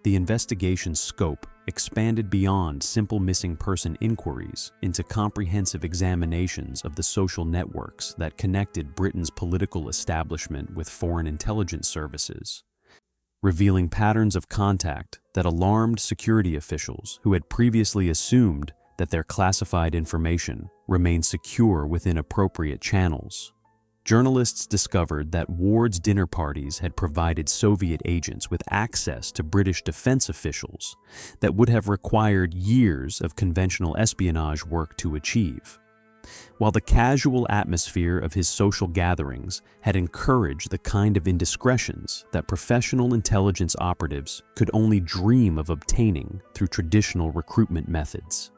The investigation's scope expanded beyond simple missing person inquiries into comprehensive examinations of the social networks that connected Britain's political establishment with foreign intelligence services, revealing patterns of contact that alarmed security officials who had previously assumed that their classified information remained secure within appropriate channels. Journalists discovered that Ward's dinner parties had provided Soviet agents with access to British defense officials that would have required years of conventional espionage work to achieve. While the casual atmosphere of his social gatherings had encouraged the kind of indiscretions that professional intelligence operatives could only dream of obtaining through traditional recruitment methods,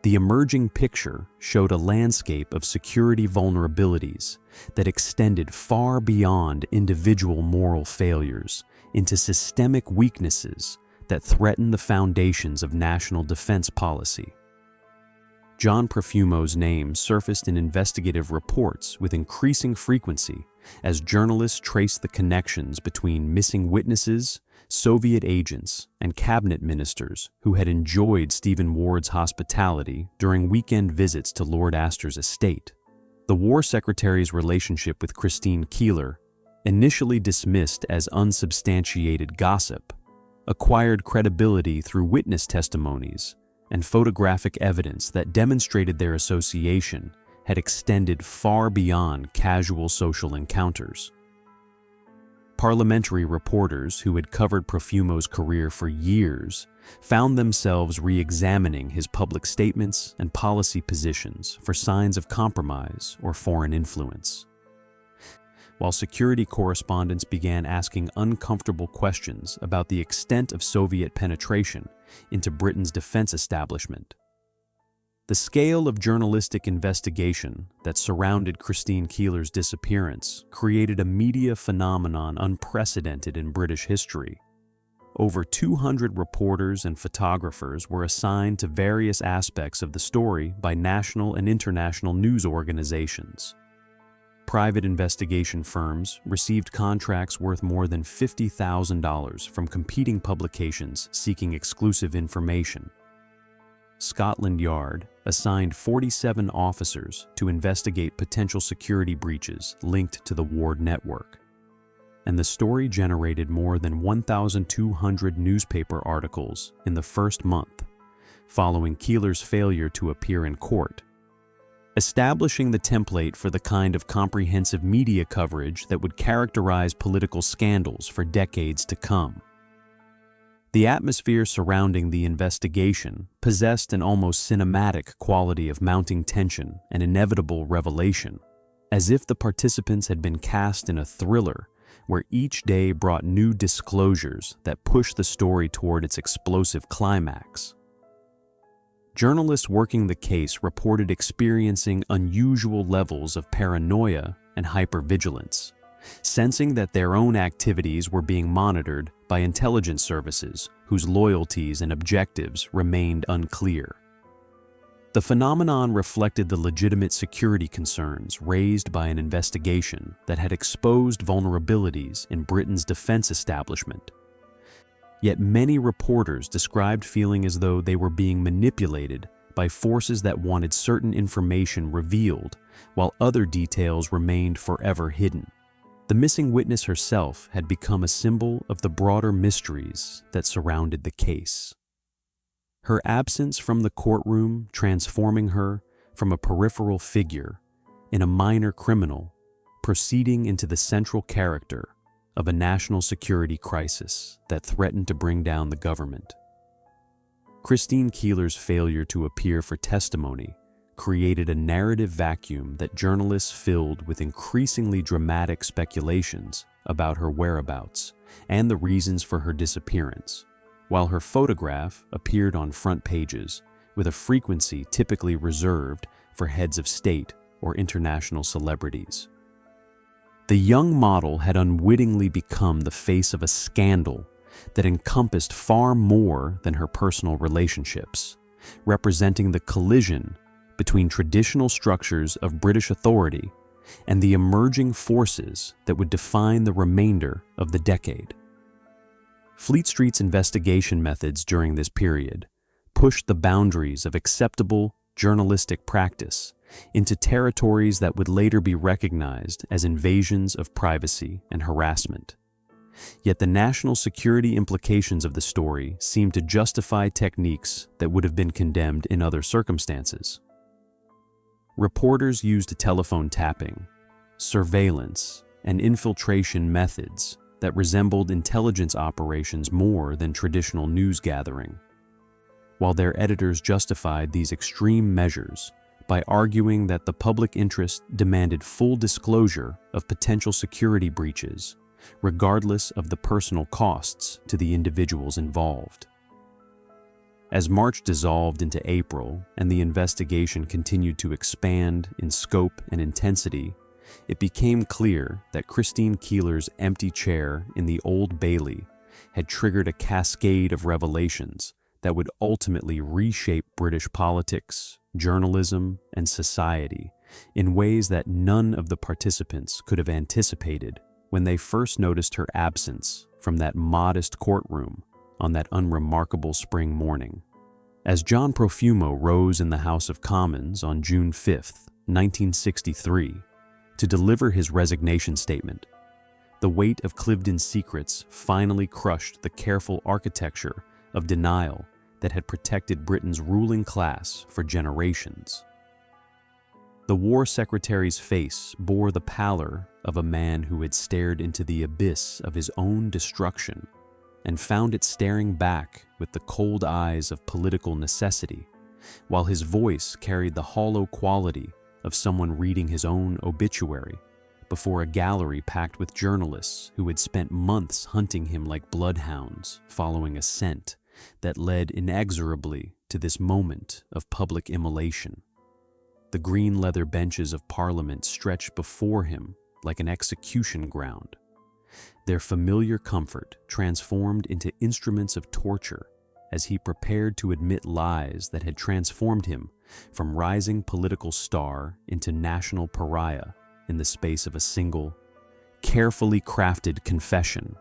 the emerging picture showed a landscape of security vulnerabilities that extended far beyond individual moral failures into systemic weaknesses that threatened the foundations of national defense policy. John Profumo's name surfaced in investigative reports with increasing frequency as journalists traced the connections between missing witnesses, Soviet agents, and cabinet ministers who had enjoyed Stephen Ward's hospitality during weekend visits to Lord Astor's estate. The War Secretary's relationship with Christine Keeler, initially dismissed as unsubstantiated gossip, acquired credibility through witness testimonies and photographic evidence that demonstrated their association had extended far beyond casual social encounters. Parliamentary reporters who had covered Profumo's career for years found themselves re-examining his public statements and policy positions for signs of compromise or foreign influence. While security correspondents began asking uncomfortable questions about the extent of Soviet penetration into Britain's defense establishment. The scale of journalistic investigation that surrounded Christine Keeler's disappearance created a media phenomenon unprecedented in British history. Over 200 reporters and photographers were assigned to various aspects of the story by national and international news organizations. Private investigation firms received contracts worth more than $50,000 from competing publications seeking exclusive information. Scotland Yard assigned 47 officers to investigate potential security breaches linked to the Ward network. And the story generated more than 1,200 newspaper articles in the first month, following Keeler's failure to appear in court, establishing the template for the kind of comprehensive media coverage that would characterize political scandals for decades to come. The atmosphere surrounding the investigation possessed an almost cinematic quality of mounting tension and inevitable revelation, as if the participants had been cast in a thriller where each day brought new disclosures that pushed the story toward its explosive climax. Journalists working the case reported experiencing unusual levels of paranoia and hypervigilance, sensing that their own activities were being monitored by intelligence services whose loyalties and objectives remained unclear. The phenomenon reflected the legitimate security concerns raised by an investigation that had exposed vulnerabilities in Britain's defense establishment. Yet many reporters described feeling as though they were being manipulated by forces that wanted certain information revealed, while other details remained forever hidden. The missing witness herself had become a symbol of the broader mysteries that surrounded the case. Her absence from the courtroom transforming her from a peripheral figure in a minor criminal proceeding into the central character of a national security crisis that threatened to bring down the government. Christine Keeler's failure to appear for testimony created a narrative vacuum that journalists filled with increasingly dramatic speculations about her whereabouts and the reasons for her disappearance, while her photograph appeared on front pages with a frequency typically reserved for heads of state or international celebrities. The young model had unwittingly become the face of a scandal that encompassed far more than her personal relationships, representing the collision between traditional structures of British authority and the emerging forces that would define the remainder of the decade. Fleet Street's investigation methods during this period pushed the boundaries of acceptable journalistic practice into territories that would later be recognized as invasions of privacy and harassment. Yet the national security implications of the story seemed to justify techniques that would have been condemned in other circumstances. Reporters used telephone tapping, surveillance, and infiltration methods that resembled intelligence operations more than traditional news gathering, while their editors justified these extreme measures by arguing that the public interest demanded full disclosure of potential security breaches, regardless of the personal costs to the individuals involved. As March dissolved into April and the investigation continued to expand in scope and intensity, it became clear that Christine Keeler's empty chair in the Old Bailey had triggered a cascade of revelations that would ultimately reshape British politics, journalism, and society in ways that none of the participants could have anticipated when they first noticed her absence from that modest courtroom on that unremarkable spring morning. As John Profumo rose in the House of Commons on June 5, 1963, to deliver his resignation statement, the weight of Cliveden's secrets finally crushed the careful architecture of denial that had protected Britain's ruling class for generations. The War Secretary's face bore the pallor of a man who had stared into the abyss of his own destruction and found it staring back with the cold eyes of political necessity, while his voice carried the hollow quality of someone reading his own obituary before a gallery packed with journalists who had spent months hunting him like bloodhounds, following a scent that led inexorably to this moment of public immolation. The green leather benches of Parliament stretched before him like an execution ground, their familiar comfort transformed into instruments of torture as he prepared to admit lies that had transformed him from rising political star into national pariah in the space of a single, carefully crafted confession.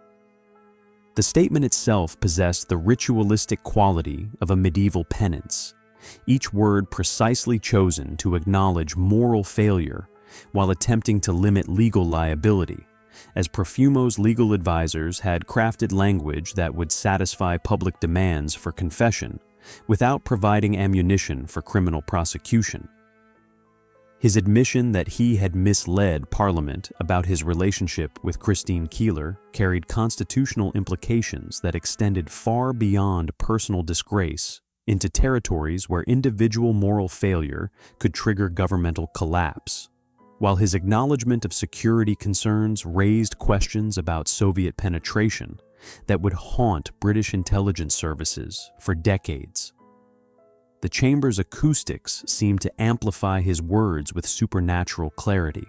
The statement itself possessed the ritualistic quality of a medieval penance, each word precisely chosen to acknowledge moral failure while attempting to limit legal liability, as Profumo's legal advisors had crafted language that would satisfy public demands for confession without providing ammunition for criminal prosecution. His admission that he had misled Parliament about his relationship with Christine Keeler carried constitutional implications that extended far beyond personal disgrace into territories where individual moral failure could trigger governmental collapse, while his acknowledgement of security concerns raised questions about Soviet penetration that would haunt British intelligence services for decades. The chamber's acoustics seemed to amplify his words with supernatural clarity,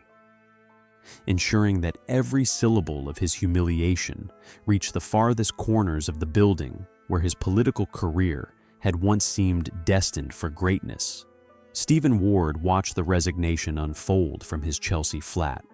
ensuring that every syllable of his humiliation reached the farthest corners of the building where his political career had once seemed destined for greatness. Stephen Ward watched the resignation unfold from his Chelsea flat,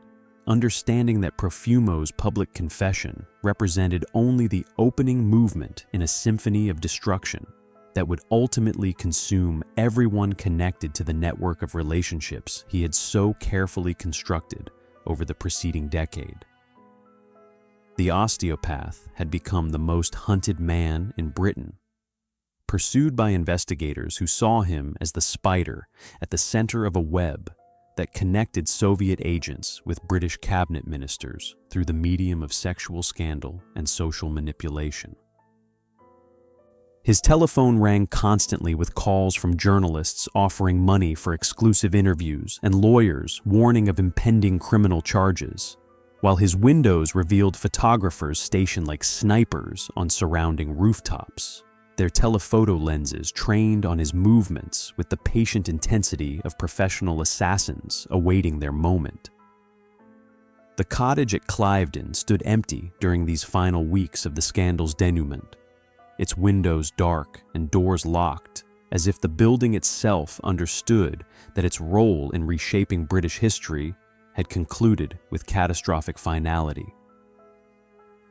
understanding that Profumo's public confession represented only the opening movement in a symphony of destruction that would ultimately consume everyone connected to the network of relationships he had so carefully constructed over the preceding decade. The osteopath had become the most hunted man in Britain, pursued by investigators who saw him as the spider at the center of a web that connected Soviet agents with British cabinet ministers through the medium of sexual scandal and social manipulation. His telephone rang constantly with calls from journalists offering money for exclusive interviews and lawyers warning of impending criminal charges, while his windows revealed photographers stationed like snipers on surrounding rooftops, their telephoto lenses trained on his movements with the patient intensity of professional assassins awaiting their moment. The cottage at Cliveden stood empty during these final weeks of the scandal's denouement, its windows dark and doors locked, as if the building itself understood that its role in reshaping British history had concluded with catastrophic finality.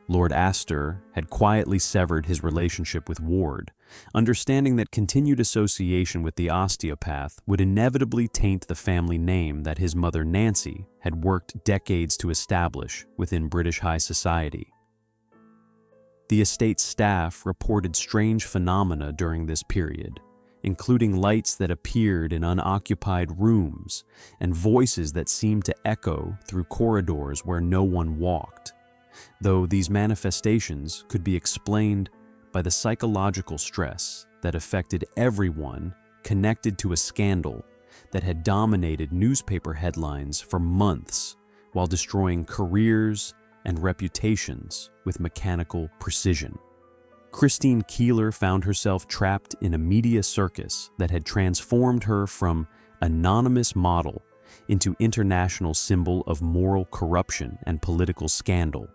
Lord Astor had quietly severed his relationship with Ward, understanding that continued association with the osteopath would inevitably taint the family name that his mother Nancy had worked decades to establish within British high society. The estate's staff reported strange phenomena during this period, including lights that appeared in unoccupied rooms and voices that seemed to echo through corridors where no one walked, though these manifestations could be explained by the psychological stress that affected everyone connected to a scandal that had dominated newspaper headlines for months while destroying careers and reputations with mechanical precision. Christine Keeler found herself trapped in a media circus that had transformed her from anonymous model into international symbol of moral corruption and political scandal.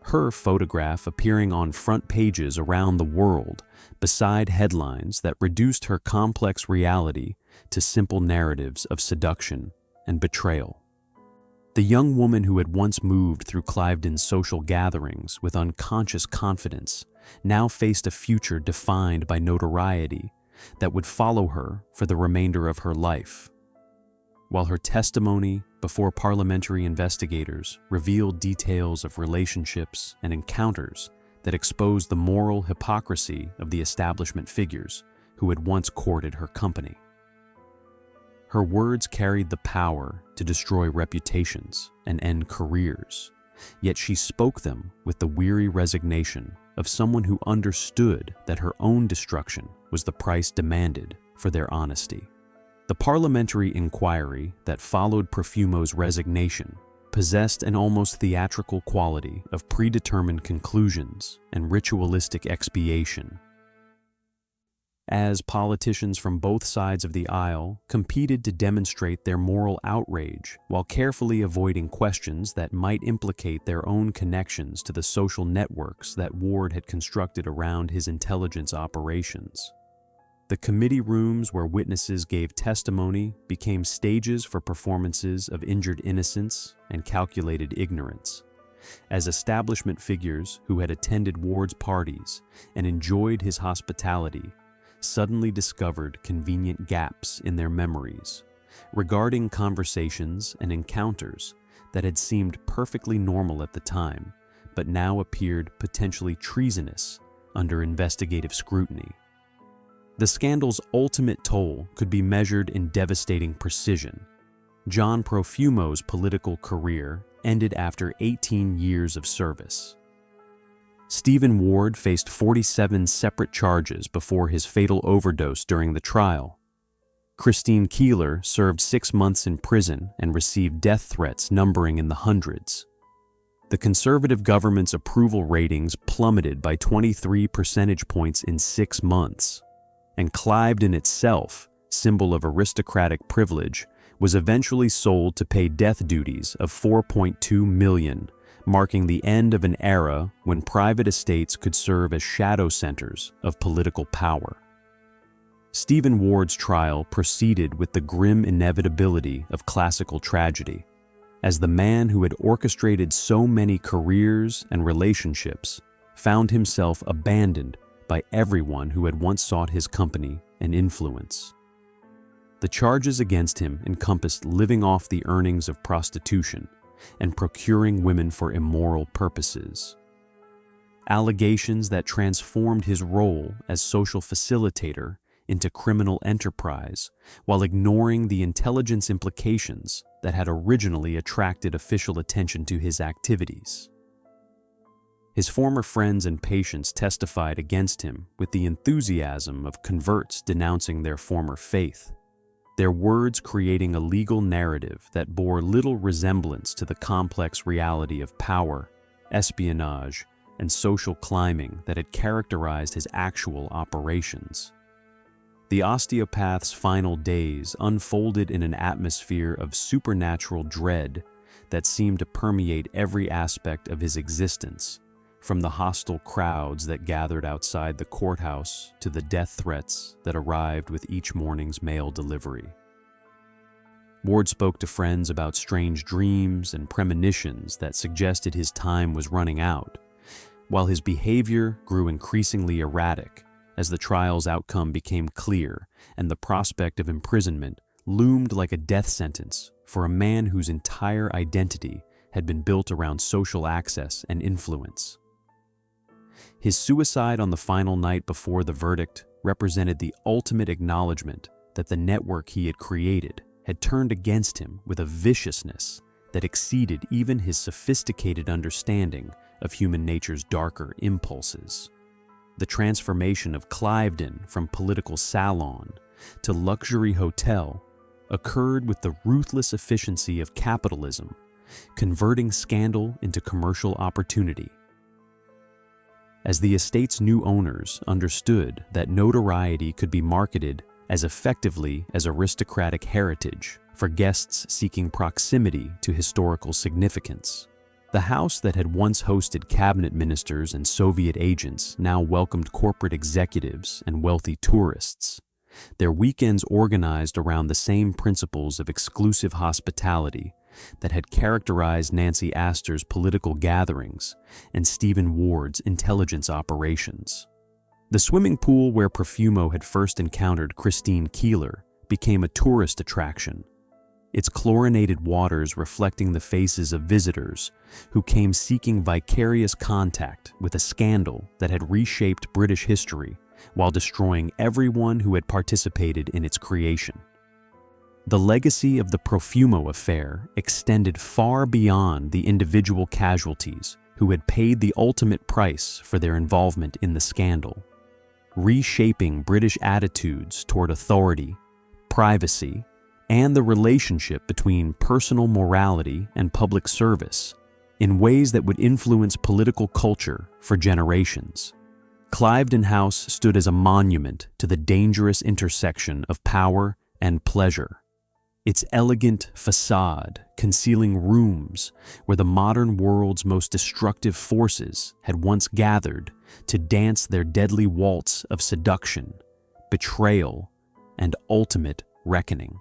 Her photograph appearing on front pages around the world beside headlines that reduced her complex reality to simple narratives of seduction and betrayal. The young woman who had once moved through Cliveden's social gatherings with unconscious confidence now faced a future defined by notoriety that would follow her for the remainder of her life. While her testimony before parliamentary investigators revealed details of relationships and encounters that exposed the moral hypocrisy of the establishment figures who had once courted her company. Her words carried the power to destroy reputations and end careers, yet she spoke them with the weary resignation of someone who understood that her own destruction was the price demanded for their honesty. The parliamentary inquiry that followed Profumo's resignation possessed an almost theatrical quality of predetermined conclusions and ritualistic expiation. As politicians from both sides of the aisle competed to demonstrate their moral outrage while carefully avoiding questions that might implicate their own connections to the social networks that Ward had constructed around his intelligence operations. The committee rooms where witnesses gave testimony became stages for performances of injured innocence and calculated ignorance, as establishment figures who had attended Ward's parties and enjoyed his hospitality suddenly discovered convenient gaps in their memories regarding conversations and encounters that had seemed perfectly normal at the time, but now appeared potentially treasonous under investigative scrutiny. The scandal's ultimate toll could be measured in devastating precision. John Profumo's political career ended after 18 years of service. Stephen Ward faced 47 separate charges before his fatal overdose during the trial. Christine Keeler served 6 months in prison and received death threats numbering in the hundreds. The Conservative government's approval ratings plummeted by 23 percentage points in 6 months, and Cliveden itself, symbol of aristocratic privilege, was eventually sold to pay death duties of $4.2 million, marking the end of an era when private estates could serve as shadow centers of political power. Stephen Ward's trial proceeded with the grim inevitability of classical tragedy, as the man who had orchestrated so many careers and relationships found himself abandoned by everyone who had once sought his company and influence. The charges against him encompassed living off the earnings of prostitution and procuring women for immoral purposes. Allegations that transformed his role as social facilitator into criminal enterprise while ignoring the intelligence implications that had originally attracted official attention to his activities. His former friends and patients testified against him with the enthusiasm of converts denouncing their former faith. their words creating a legal narrative that bore little resemblance to the complex reality of power, espionage, and social climbing that had characterized his actual operations. The osteopath's final days unfolded in an atmosphere of supernatural dread that seemed to permeate every aspect of his existence, from the hostile crowds that gathered outside the courthouse to the death threats that arrived with each morning's mail delivery. Ward spoke to friends about strange dreams and premonitions that suggested his time was running out, while his behavior grew increasingly erratic as the trial's outcome became clear and the prospect of imprisonment loomed like a death sentence for a man whose entire identity had been built around social access and influence. His suicide on the final night before the verdict represented the ultimate acknowledgement that the network he had created had turned against him with a viciousness that exceeded even his sophisticated understanding of human nature's darker impulses. The transformation of Cliveden from political salon to luxury hotel occurred with the ruthless efficiency of capitalism, converting scandal into commercial opportunity. As the estate's new owners understood that notoriety could be marketed as effectively as aristocratic heritage for guests seeking proximity to historical significance, the house that had once hosted cabinet ministers and Soviet agents now welcomed corporate executives and wealthy tourists, their weekends organized around the same principles of exclusive hospitality that had characterized Nancy Astor's political gatherings and Stephen Ward's intelligence operations. The swimming pool where Profumo had first encountered Christine Keeler became a tourist attraction, its chlorinated waters reflecting the faces of visitors who came seeking vicarious contact with a scandal that had reshaped British history while destroying everyone who had participated in its creation. The legacy of the Profumo affair extended far beyond the individual casualties who had paid the ultimate price for their involvement in the scandal, reshaping British attitudes toward authority, privacy, and the relationship between personal morality and public service in ways that would influence political culture for generations. Cliveden House stood as a monument to the dangerous intersection of power and pleasure, its elegant facade concealing rooms where the modern world's most destructive forces had once gathered to dance their deadly waltz of seduction, betrayal, and ultimate reckoning.